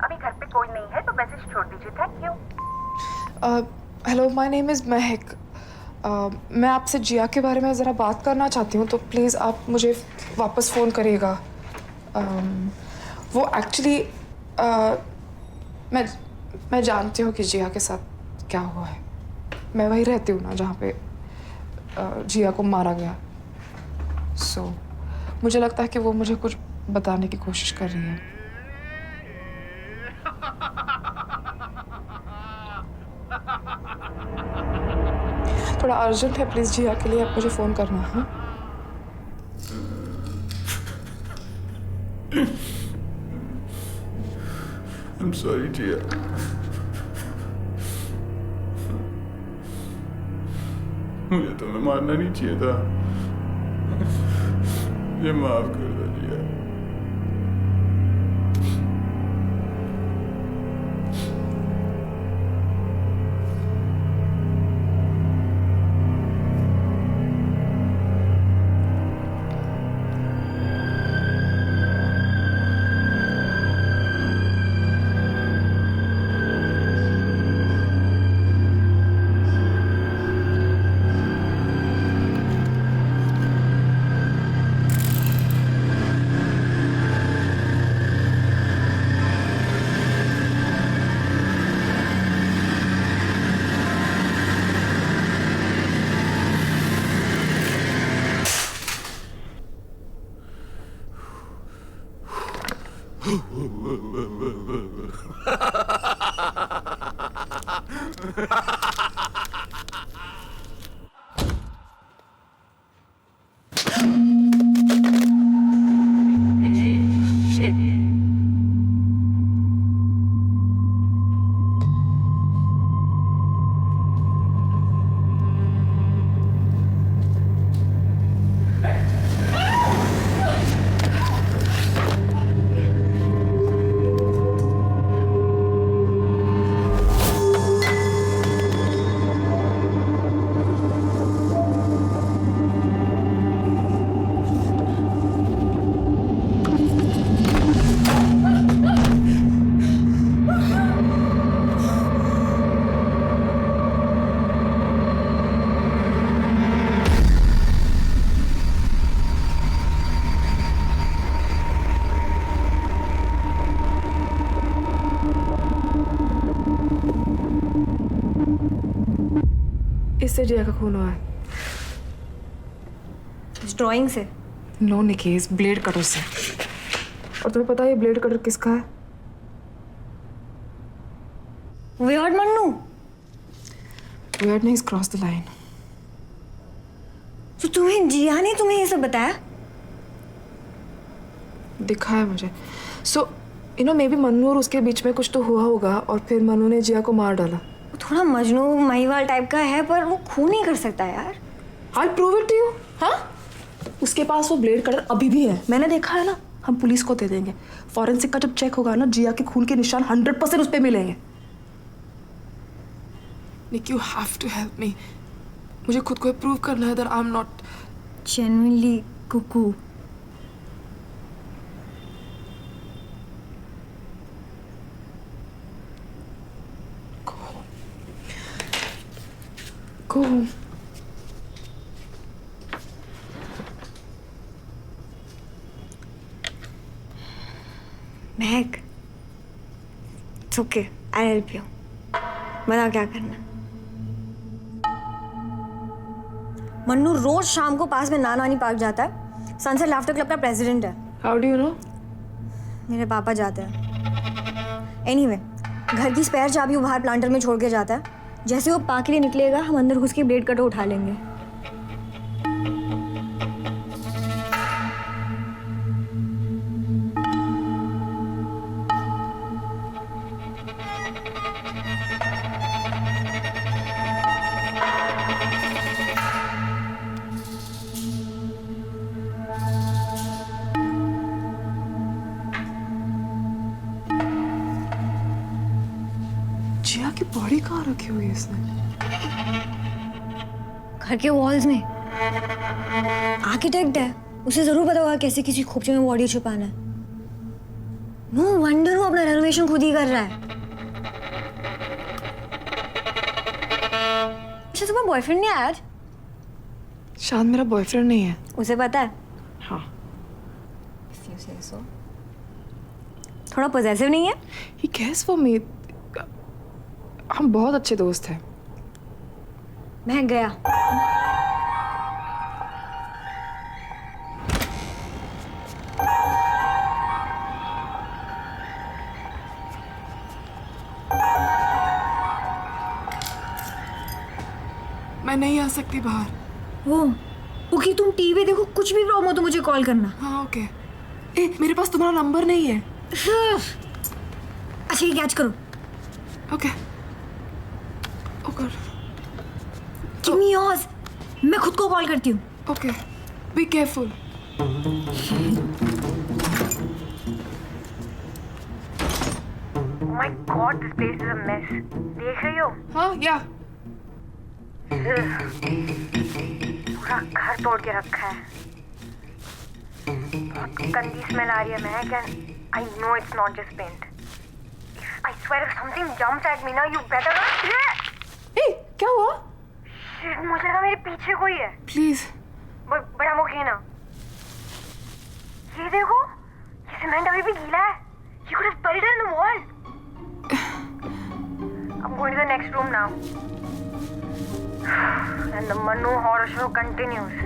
अभी घर पे कोई नहीं है तो मैसेज छोड़ दीजिए। Thank you. Hello, my name is महक। मैं आपसे जिया के बारे में ज़रा बात करना चाहती हूँ, तो प्लीज़ आप मुझे वापस फ़ोन करिएगा। वो एक्चुअली मैं जानती हूँ कि जिया के साथ क्या हुआ है। मैं वहीं रहती हूँ ना जहाँ पे जिया को मारा गया। सो मुझे लगता है कि वो मुझे कुछ बताने की कोशिश कर रही है। थोड़ा अर्जेंट है, प्लीज जिया के लिए आप मुझे फोन करना। हाँ, I'm sorry, जिया। मुझे तुम्हें मारना नहीं चाहिए था। मुझे माफ कर दो जिया। इससे जिया का खून हुआ है। इस ड्राइंग से? नो निकी, इस ब्लेड कटर से। और तुम्हें पता है ये ब्लेड कटर किसका है? वियर्ड मन्नू। वियर्ड नहीं, क्रॉस द लाइन। तो तुम्हें जिया ने तुम्हें ये सब बताया? दिखाया मुझे। So you know may be Mannu और उसके बीच में कुछ तो हुआ होगा और फिर मन्नू ने जिया को मार डाला। वो थोड़ा मजनू महिवाल टाइप का है, पर वो खून नहीं कर सकता यार। I'll prove it to you। हाँ, उसके पास वो ब्लेड कटर अभी भी है, मैंने देखा है ना। हम पुलिस को दे देंगे, फॉरेंसिक का जब चेक होगा ना, जिया के खून के निशान 100% उस पे मिलेंगे। Nick, you have to help me. मुझे खुद को प्रूव करना है that I'm not genuinely cuckoo। Go home। Mahak, it's okay, I'll help you। बता क्या करना। मन्नू रोज शाम को पास में नानी पार्क जाता है। सनसेट लाफ्टर क्लब का प्रेसिडेंट है। How do you know? मेरे पापा जाते हैं। एनीवे, घर की स्पेयर चाबी वो बाहर प्लांटर में छोड़ के जाता है। जैसे वो पार्क के लिए निकलेगा, हम अंदर घुस के ब्लेड कटर उठा लेंगे। जिया की बॉडी कहाँ रखी हुई है इसने? घर के वॉल्स में। आर्किटेक्ट है, उसे जरूर पता होगा कैसे किसी खोपचे में बॉडी छुपाना है। नो वंडर वो अपना रेनोवेशन खुद ही कर रहा है। अच्छा, तुम्हारा बॉयफ्रेंड नहीं आया आज? शांत मेरा बॉयफ्रेंड नहीं है। उसे पता है? हाँ। If you say so. थोड़ा पॉजेसिव नहीं है? He cares for me. हम बहुत अच्छे दोस्त हैं। मैं गया। मैं नहीं आ सकती बाहर। ओके, तुम टीवी देखो, कुछ भी प्रॉब्लम हो तो मुझे कॉल करना। हाँ ओके। मेरे पास तुम्हारा नंबर नहीं है। अच्छा, ये कैच करो। ओके। Give me yours. मैं खुद को कॉल करती हूँ। Okay, be careful. Oh my God, this place is a mess. देख रही हो? हाँ, या। पूरा घर तोड़ के रखा है। बहुत गंदी स्मेल आ रही है महक, and I know it's not just paint. I swear if something jumps at me now, you better not. क्या हुआ? Shit, मुझे लगा मेरे पीछे कोई है। Please. But I'm okay now. ये देखो, ये सीमेंट अभी भी गीला है। You could have buried it in the wall. I'm going to the next room now. And the Manu horror show continues.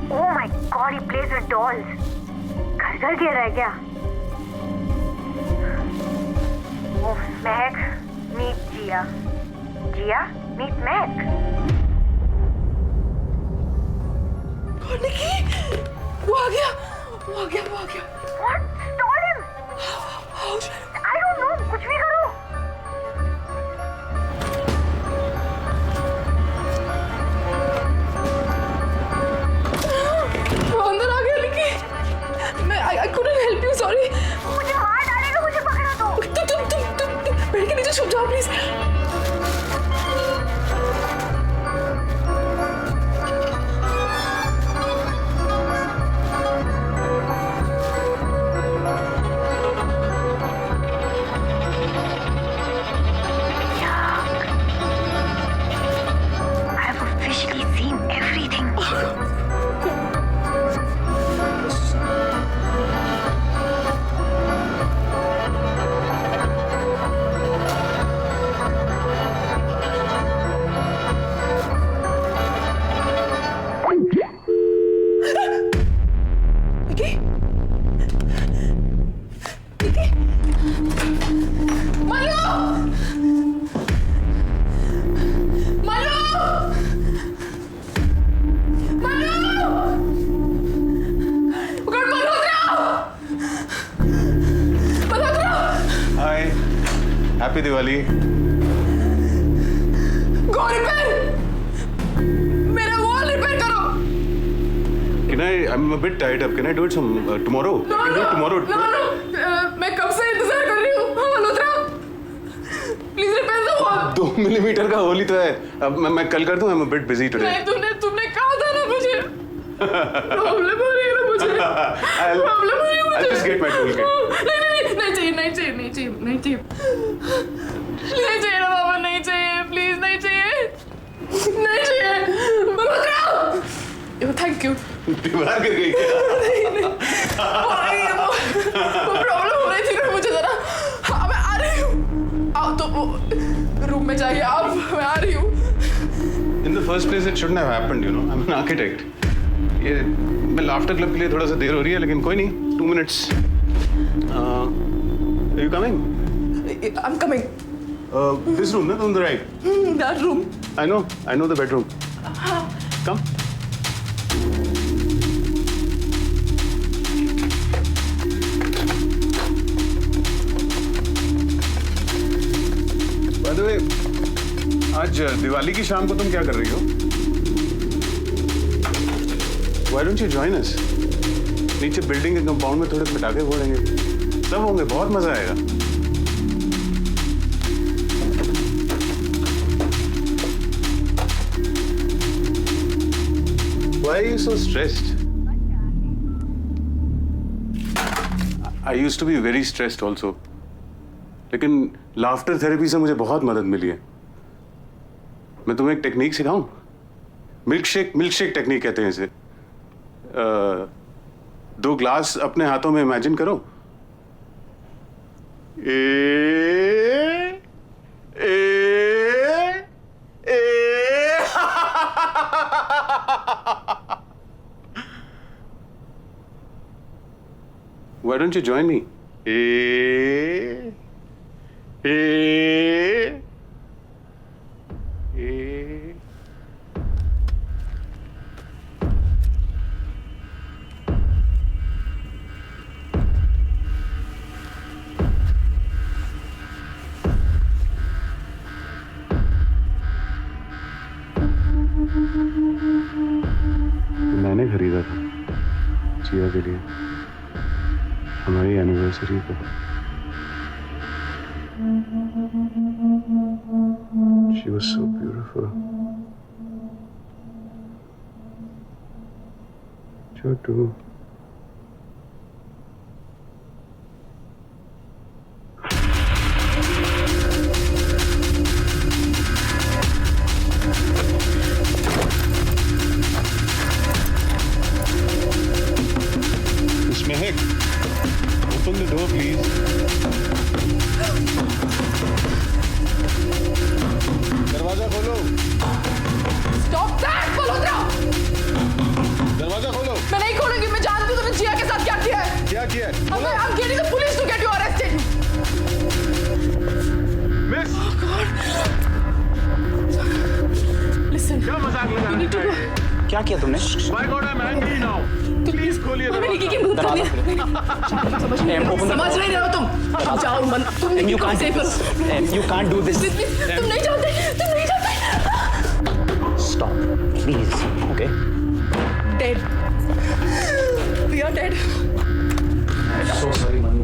Oh my God, he plays with dolls. घर गिर रहा है क्या? Oh, Mehak, meet Jia. Jia, meet Mehak. निकी, वो आ गया। What? Stall him. I don't know. कुछ भी करो. वो अंदर आ गया निकी। I couldn't help you, sorry. मुझे मार डालेगा, मुझे पकड़ा दो। तुम बेड के नीचे छुप जाओ please. I've officially seen everything. Happy Diwali. Go repair, मेरा वॉल रिपेयर करो। Can I'm a bit tied up. Can I do it tomorrow? No, Can I do it tomorrow? No. मैं कब से इंतजार कर रही हूँ। हाँ Malhotra, please repair the wall. 2 millimetre का होल ही तो है। अब मैं कल कर दूँ। I'm a bit busy today. नहीं, तुमने कहा था ना मुझे। प्रॉब्लम हो रही है ना मुझे। प्रॉब्लम हो रही है मुझे। I'll just get my toolkit. नहीं चाहिए ना बाबा, नहीं चाहिए, प्लीज नहीं चाहिए। Malhotra, thank you. दीवार गिर गई क्या? नहीं, वो प्रॉब्लम हो रही थी ना मुझे जरा। हाँ, मैं आ रही हूँ। आओ तो वो रूम में जाइए आप, मैं आ रही हूँ। In the first place, it shouldn't have happened, you know. I'm an architect. ये मैं लाफ्टर क्लब के लिए थोड़ा सा देर हो रही है, लेकिन कोई नहीं. 2 minutes. Are you coming? I'm coming. This room, on the right. That room. I know the bedroom. Come. By the way, आज दिवाली की शाम को तुम क्या कर रही हो? Why don't you join us? नीचे बिल्डिंग के कंपाउंड में थोड़े पटाखे फोड़ेंगे. सब होंगे, बहुत मजा आएगा. Why are you so stressed? I used to be very stressed also. लेकिन लाफ्टर थेरेपी से मुझे बहुत मदद मिली है. मैं तुम्हें एक टेक्निक सिखाऊं? मिल्कशेक टेक्निक कहते हैं इसे. 2 ग्लास अपने हाथों में इमेजिन करो. Why don't you join me? मैंने खरीदा था जिया के लिए हमारी एनिवर्सरी पे. She was so beautiful. Chotu. Miss Mehak, open the door, please. दरवाजा खोलो. Stop that, Malhotra! दरवाजा खोलो. मैं नहीं खोलूंगी. मैं जानती हूँ तुमने जिया के साथ क्या किया है. क्या किया है? I'm getting the police to get you arrested. Miss. Oh God. Listen. क्या मजाक लगा रहे हो? क्या किया तुमने? My God, I'm angry now. Please खोलिए हमें निकी की दरवाजा. भूत करनी है. समझ नहीं रहे हो तुम. जाओ मन. तुम You can't. You can't do this. तुम नहीं जानते. Stop, please. Okay. Dead. We are dead. So sorry, Manu.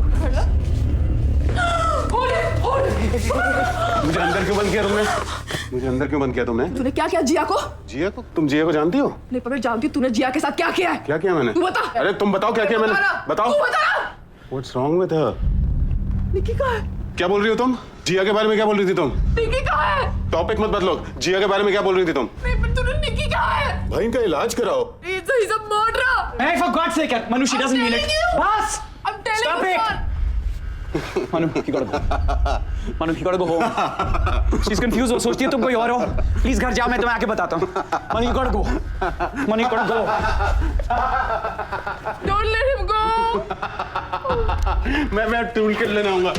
Hold it. मुझे अंदर क्यों बंद किया तुमने? मुझे अंदर क्यों बंद किया तुमने? तूने क्या किया जिया को? जिया को? तुम जिया को जानती हो? नहीं पर मैं जानती हूँ तूने जिया के साथ क्या किया है. क्या किया मैंने? तू बता. अरे तुम बताओ क्या किया मैंने? बताओ. तू बता. What's wrong with her? निकी कहाँ है? क्या बोल रही हो तुम? जिया के बारे में क्या बोल रही थी तुम? निकी कहाँ है? टॉपिक मत बदलो. जिया के बारे में क्या बोल रही थी तुम? नहीं पर तूने निकी कहाँ है? भाई इनका इलाज कराओ. He's a murderer. Hey, for God's sake, Manu, she doesn't mean it. Bas! I'm telling Stop you. it. Manu, you gotta go. Manu, you gotta go home. She's confused. वो सोचती है तुम कोई और हो. Please घर जाओ, मैं तुम्हें आके बताता हूँ. Manu, you gotta go. Manu, you gotta go. Don't let him go. मैं टूल किट लेने आऊंगा.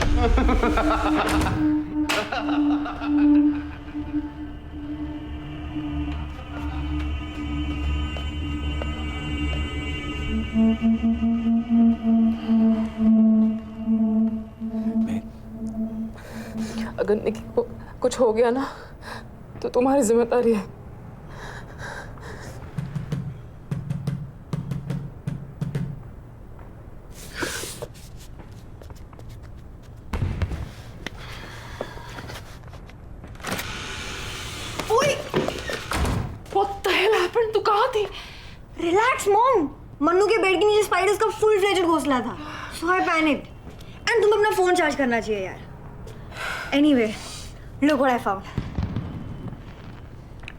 अगर निकी को कुछ हो गया ना तो तुम्हारी जिम्मेदारी है. What the hell happened? तू कहाँ थी? Relax mom. मन्नू के बेड के नीचे स्पाइडर्स का फुल फ्लेजेड घोंसला था. सो आई पैनिक्ड. एंड तुम्हें अपना फोन चार्ज करना चाहिए यार. Anyway, look what I found.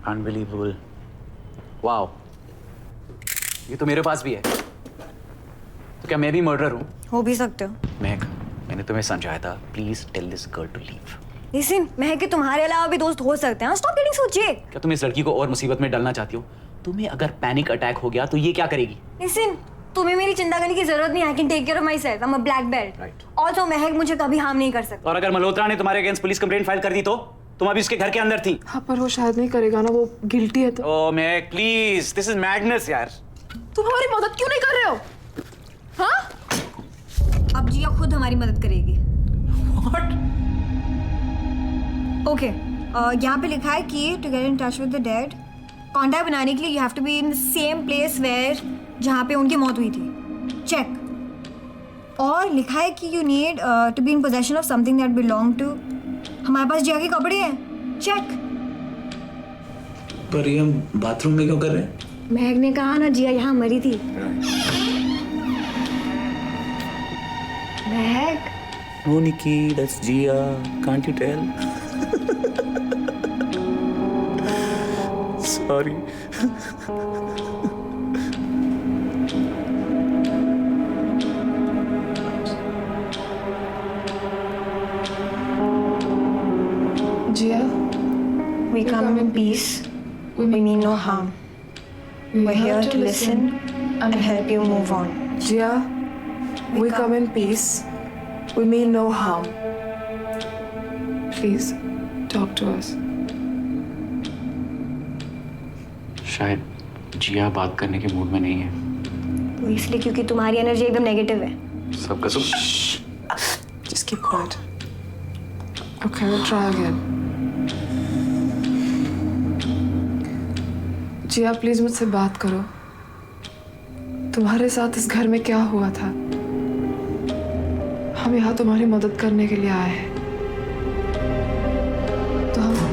Unbelievable. Wow. ये तो मेरे पास भी है. तो क्या मैं भी मर्डरर हूँ? हो भी सकते हो. महक, मैंने तुम्हें समझाया था. Please tell this girl to leave. Listen, Mehak के तुम्हारे अलावा भी दोस्त हो सकते हैं. स्टॉप गेटिंग सो जे. क्या तुम इस लड़की को और मुसीबत में डालना चाहती हो? तुम्हें अगर पैनिक अटैक हो गया तो ये क्या करेगी? लिसन, तुम्हें मेरी चिंता करने की जरूरत नहीं. I can take care of myself. I am a black belt. Right. Also Mehak मुझे कभी हार्म नहीं कर सकता. और अगर मल्होत्रा ने तुम्हारे अगेंस्ट पुलिस कंप्लेंट फाइल कर दी तो तुम अभी उसके घर के अंदर थी. हाँ पर वो शायद नहीं करेगा ना, वो गिल्टी है तो. ओह महक प्लीज, दिस इज मैडनेस यार. तुम हमारी मदद क्यों नहीं कर रहे हो? हाँ? अब जिया खुद हमारी मदद करेगी. What? ओके, यहाँ पे लिखा है कि to get in touch with the dead, contact बनाने के लिए you have to be in the same place where जहाँ पे उनकी मौत हुई थी. चेक. और लिखा है कि you need to be in possession of something that belong to. हमारे पास जिया के कपड़े हैं. चेक. पर ये हम बाथरूम में क्यों कर रहे हैं? महक ने कहा ना जिया यहाँ मरी थी. महक. No, Nikki, that's Gia. Can't you tell? Sorry. Jia, We come in peace. We mean no harm. We're here to listen and help you move on. Jia, we come in peace. We mean no harm. Please, talk to us. शायद जिया बात करने के mood में नहीं है. वो इसलिए क्योंकि तुम्हारी एनर्जी एकदम नेगेटिव है. सब कसम. Just keep quiet. Okay, we'll try again. Jiya please मुझसे बात करो. तुम्हारे साथ इस घर में क्या हुआ था? हम यहाँ तुम्हारी मदद करने के लिए आए हैं. तो हम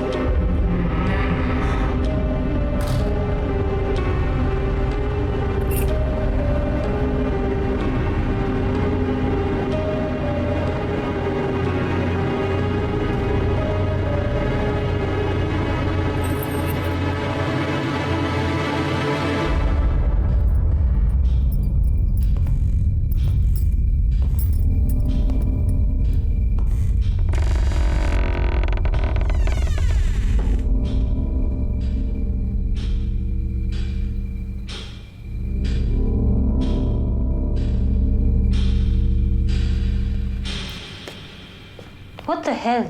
What the hell?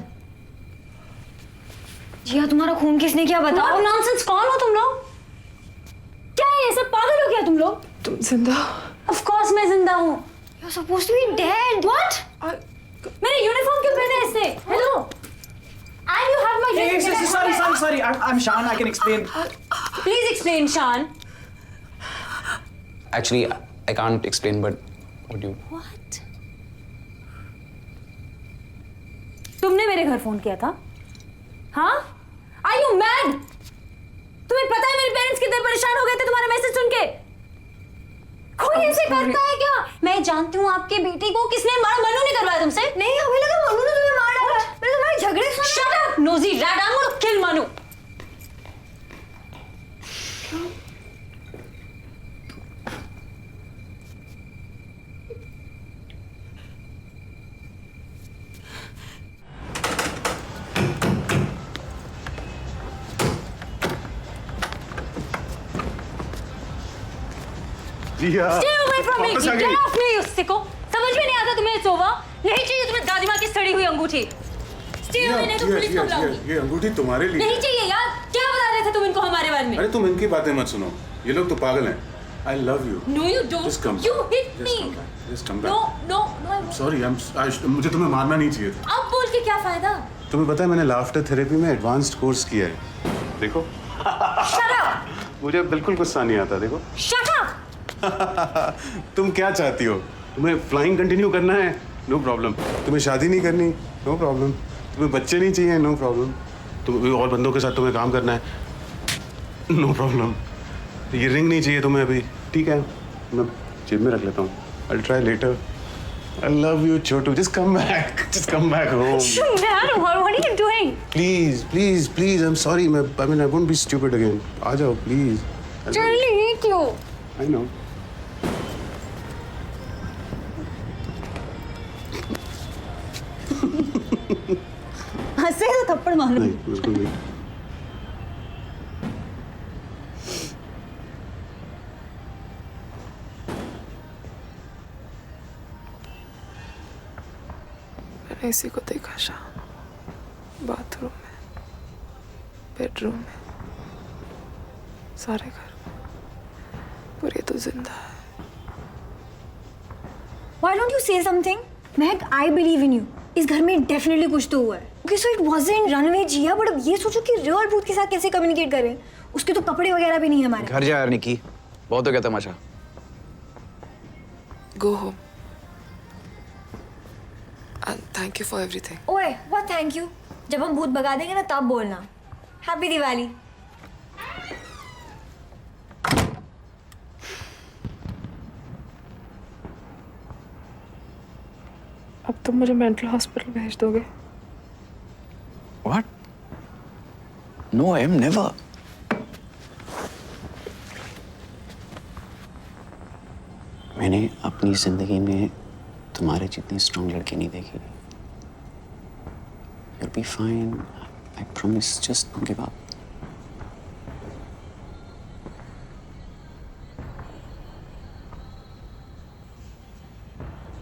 जिया तुम्हारा खून किसने किया बताओ. What nonsense? कौन हो तुम लोग? क्या है ये सब? पागल हो गया तुम लोग? तुम जिंदा? Of course मैं जिंदा हूँ. You're supposed to be dead. What? मेरे यूनिफॉर्म क्यों पहने हैं इसने? Hello? And you have my dress. Sorry. I'm Shan. I can explain. Please explain, Shan. Actually, I can't explain, but what do you? What? तुमने मेरे घर phone किया था? हाँ? Are you mad? तुम्हें पता है मेरे पेरेंट्स कितने परेशान हो गए थे तुम्हारे मैसेज सुन के? कोई ऐसे करता है क्या? मैं जानती हूँ आपके बेटे को किसने मारा. मनु ने करवाया तुमसे? नहीं, हमें लगा मनु ने तुम्हें मारा है. मैंने तुम्हारे झगड़े सुने. Shut up, nosy rat! I'm gonna kill Manu. Jiya. Stay away from me. वापस आ Get गई. off me, उससे को. समझ में नहीं आता तुम्हें सोवा? नहीं चाहिए तुम्हें दादी माँ की सड़ी हुई अंगूठी. Stay away, नहीं तो पुलिस को बुलाऊंगी. ये अंगूठी तुम्हारे लिए. नहीं चाहिए यार. क्या बता रहे थे तुम इनको हमारे बारे में? अरे तुम इनकी बातें मत सुनो. ये लोग तो पागल हैं. I love you. No, you don't. Just come. You hit me. Just come back. No. Sorry, मुझे तुम्हें मारना नहीं चाहिए था. अब बोल के क्या फायदा? तुम्हें पता है मैंने लाफ्टर थेरेपी में एडवांस्ड कोर्स किया है. देखो. Shut up. मुझे बिल्कुल गुस्सा नहीं आता. देखो. Shut up. तुम क्या चाहती हो? तुम्हें फ्लाइंग कंटिन्यू करना है? No problem. तुम्हें शादी नहीं करनी? No problem. तुम्हें बच्चे नहीं चाहिए? No problem. तुम और बंदों के साथ तुम्हें काम करना है? No problem. ये रिंग नहीं चाहिए तुम्हें अभी? ठीक है, मैं जेब में रख लेता हूँ. I'll try later. I love you, Chotu. Just come back. Just come back home. Dad, what are you doing? Please. I'm sorry. I mean, I won't be stupid again. आ जाओ, please. Charlie hate you. I know. हंसे तो थप्पड़ मारो। मैंने इसी को देखा शाम, बाथरूम में, बेडरूम में, सारे घर में, पर ये तो जिंदा है। Why don't you say something? Mahak, I believe in you. इस घर में डेफिनेटली कुछ तो हुआ है। Okay, so it wasn't runaway Jiya, but अब ये सोचो कि रियल भूत के साथ कैसे कम्युनिकेट करें। उसके तो कपड़े वगैरह भी नहीं है हमारे। घर जा यार निकी, बहुत हो गया तमाशा। Go home. And thank you for everything. ओए, what thank you? जब हम भूत भगा देंगे ना तब बोलना। हैप्पी दिवाली। अब तुम मुझे मेंटल हॉस्पिटल भेज दोगे? What? No, I am never. मैंने अपनी जिंदगी में तुम्हारे जितनी स्ट्रॉन्ग लड़की नहीं देखी। You'll be fine. I promise. Just don't give up.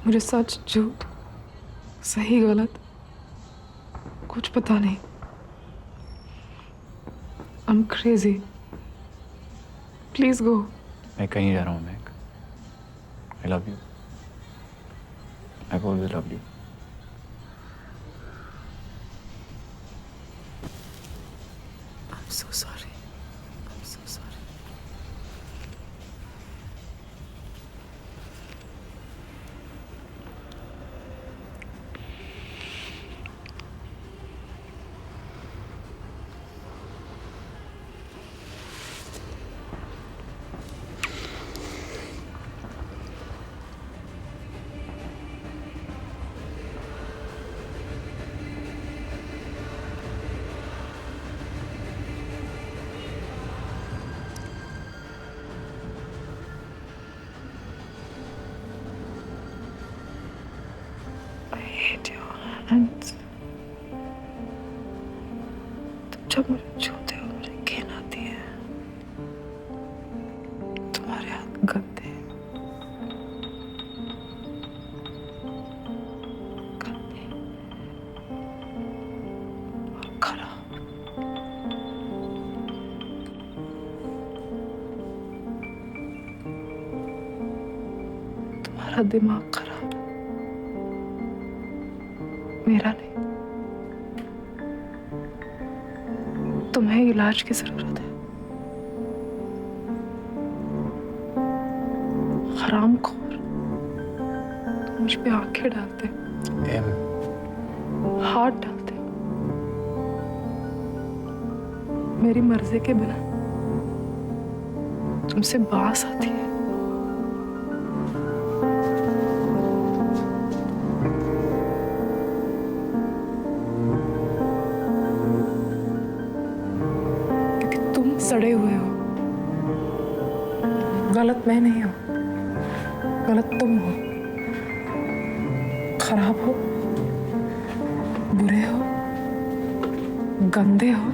मुझे सच झूठ, सही गलत कुछ पता नहीं। I'm crazy. Please go. मैं कहीं जा रहा हूँ Mac. I love you. I've always loved you. I'm so sorry. I'm so sorry. And तुम जब मुझे छूते हो मुझे घिन आती है। तुम्हारे हाथ गंदे गंदे और खराब। तुम्हारा दिमाग खराब, मेरा नहीं। तुम्हें इलाज की जरूरत है। हरामखोर, तुम मुझ पे आंखें डालते हो, हाथ डालते हो, मेरी मर्जी के बिना। तुमसे बास आती है। सड़े हुए हो। गलत मैं नहीं हूं, गलत तुम हो। खराब हो, बुरे हो, गंदे हो,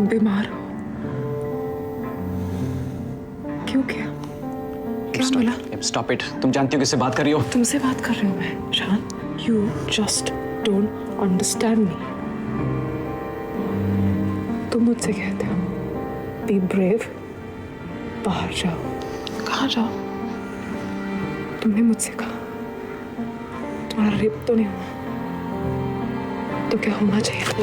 बीमार हो। क्यों? क्या बोला? Stop it. तुम जानती हो किससे बात कर रही हो? तुमसे बात कर रही हूँ मैं, शान। You just don't understand me. तुम मुझसे कहते हो बी ब्रेव, बाहर जाओ। कहाँ जाओ? तुमने मुझसे कहा तुम्हारा रेप तो नहीं हुआ, तो क्या होना चाहिए था?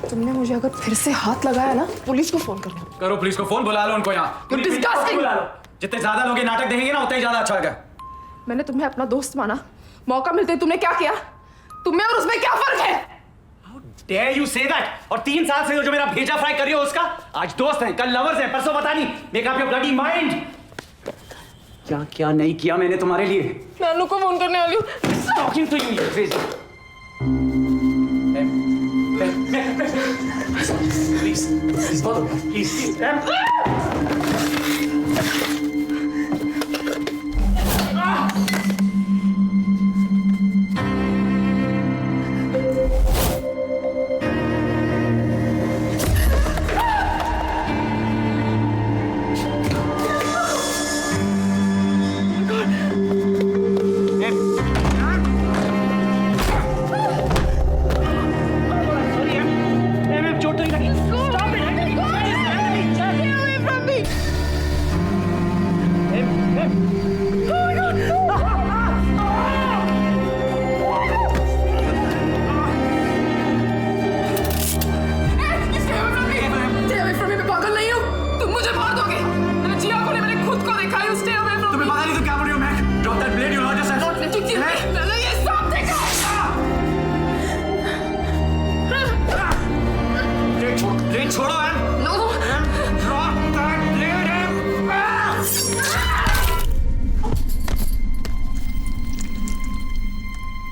तुमने मुझे अगर फिर से हाथ लगाया ना, पुलिस को फोन करना। करो पुलिस को फोन, बुला लो उनको यहाँ। You're disgusting! बुला लो। जितने ज्यादा लोग ये नाटक देखेंगे ना उतना ही ज्यादा अच्छा होगा। मैंने तुम्हें अपना दोस्त माना, मौका मिलते तुमने क्या किया? तुम्हें और उसमें क्या फर्क है? Dare you say that? और 3 साल से जो मेरा भेजा फ्राई कर रही हो उसका, आज दोस्त हैं, कल लवर्स हैं, परसों पता नहीं। Make up your bloody mind. क्या क्या नहीं किया मैंने तुम्हारे लिए? नानू को फोन करने वाली हूँ। Talking to you, crazy. Please, please.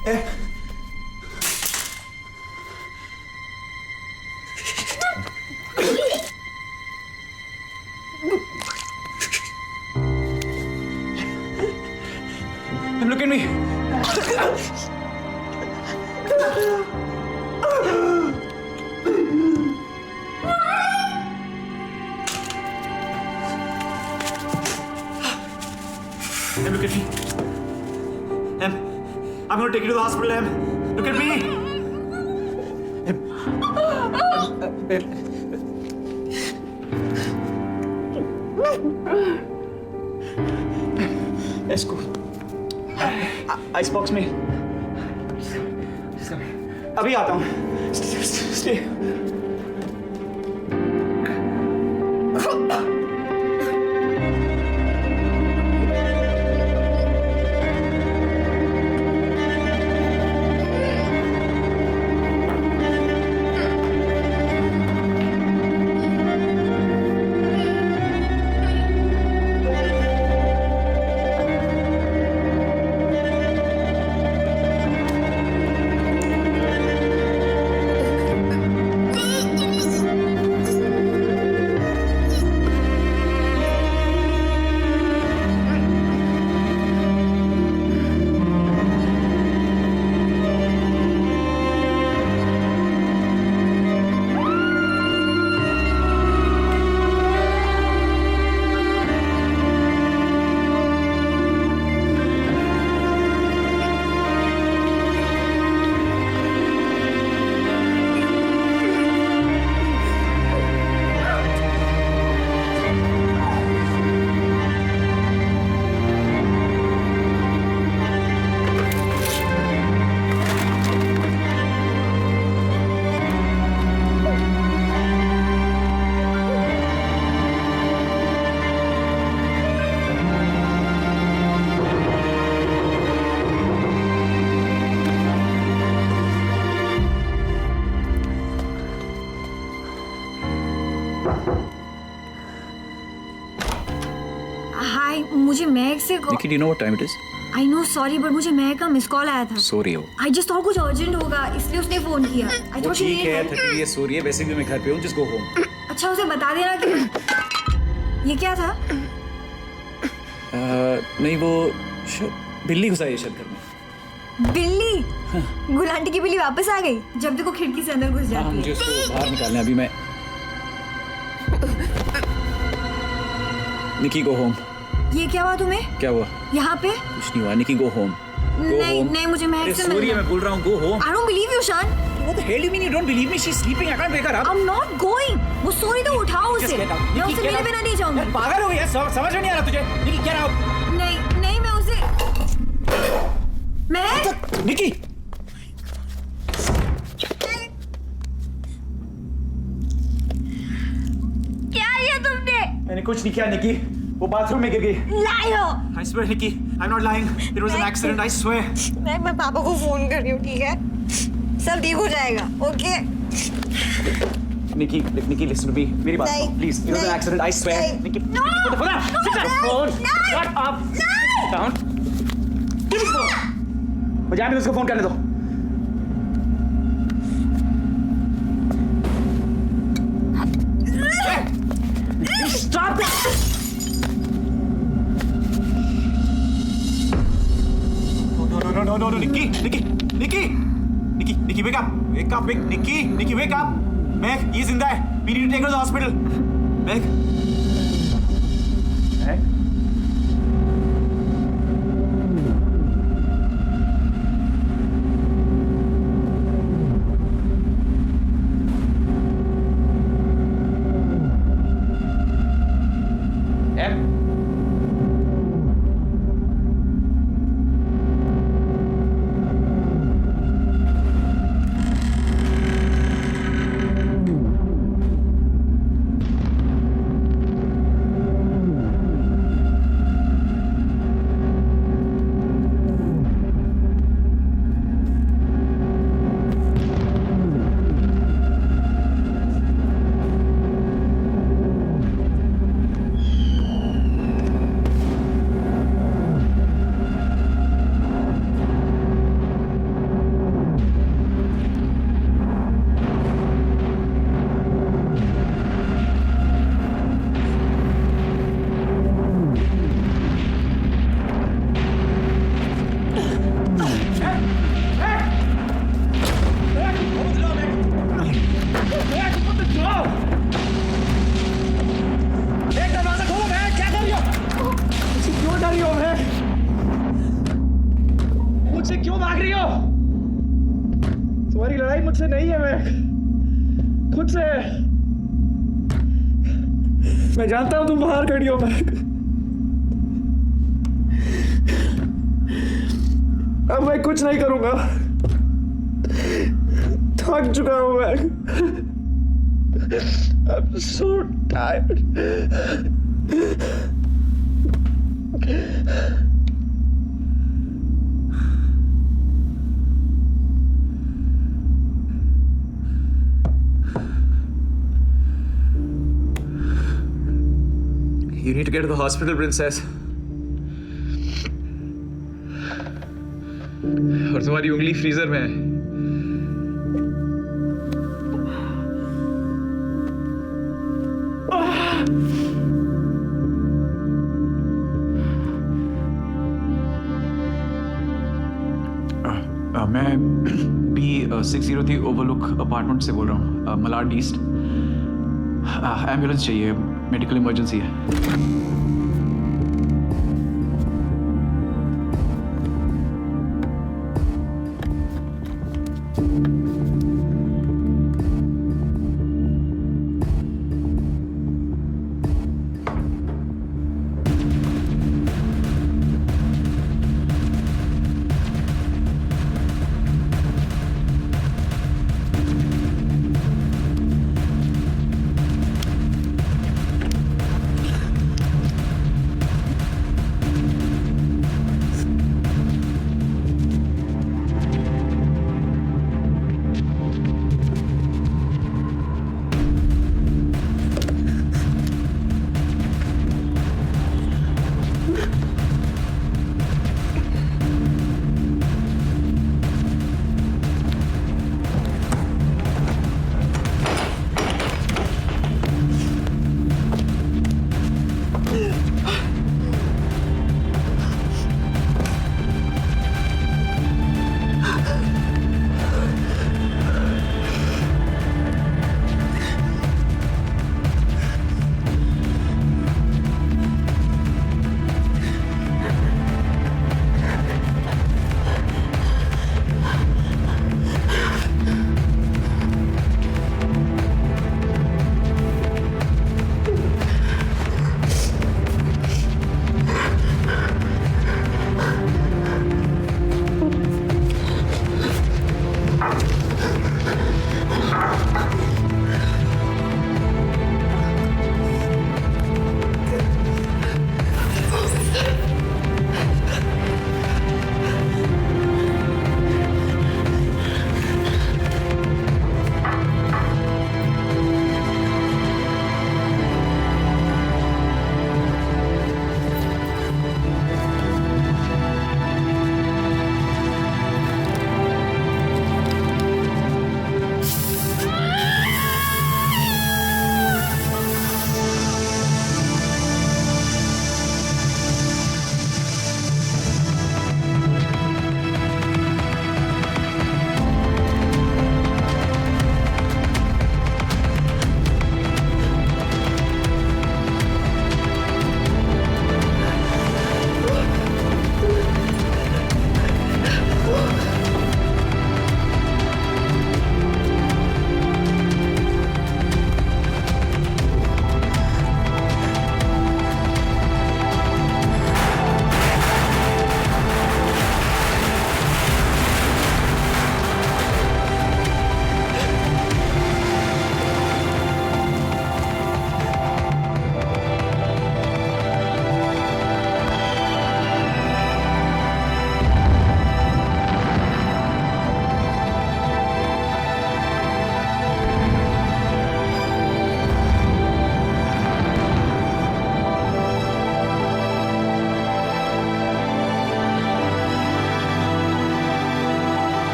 Look at me. Em, look at me. Em, I'm gonna take you to the hospital, Em. Look at me. Let's go. Ice box में अभी आता हूँ. Stay. हाय, मुझे महक से Nikki, do you know what time it is? I know sorry but मुझे महक का miss call आया था. सो रही हो. आई जस्ट थॉट कुछ अर्जेंट होगा इसलिए उसने फोन किया. आई वो थॉट ठीक है, थकी हुई है, सो रही है. वैसे भी मैं घर पे हूँ. Just go home. अच्छा उसे बता देना कि ये क्या था. नहीं वो बिल्ली घुसाई है शायद घर में. बिल्ली. गुलांटी की बिल्ली वापस आ गई. जब देखो खिड़की से अंदर घुस जाती है. मुझे उसको बाहर निकालना है अभी. मैं निकी गो होम. ये क्या हुआ तुम्हें. क्या हुआ. यहाँ पे कुछ नहीं हुआ. निकी गो होम. नहीं नहीं मुझे महक से मिलना. मैं बोल रहा हूँ go home. I don't believe you शान. What the hell you mean you don't believe me? She's sleeping. I can't wake her up. I'm not going. वो सो रही तो उठाओ उसे. मैं उसे मेरे बिना नहीं जाऊंगी. पागल हो गया. समझ में नहीं आ रहा तुझे. निकी get out. नहीं नहीं मैं उसे. मैं निकी. क्या ये तुमने. मैंने कुछ नहीं किया निकी. वो बाथरूम में गिर गई. लायो. I swear Nikki, I'm not lying. It was an accident. I swear. मैं पापा को फोन कर रही हूँ. ठीक है सब ठीक हो जाएगा. Okay. Nikki, listen to me. मेरी बात सुनो, please. It was an accident. I swear. Nikki, put the phone down. Sit down. Phone. Shut up. Sit down. Give me the phone. मुझे आमिर उसको फोन करने दो. Stop it. No, Nikki, wake up. Nikki, wake up. Meg, he's in there. We need to take her to the hospital. Meg. मुझसे क्यों भाग रही हो? तुम्हारी लड़ाई मुझसे नहीं है, मैं खुद से है। मैं जानता हूं तुम बाहर खड़ी हो, मैं अब मैं कुछ नहीं करूंगा। थक चुका हूं मैं। I'm so tired. You need to get to the hospital, princess. और तुम्हारी उंगली फ्रीजर में है। मैं B603 ओवरलुक अपार्टमेंट से बोल रहा हूँ, मलाड ईस्ट। एम्बुलेंस चाहिए, मेडिकल इमरजेंसी है।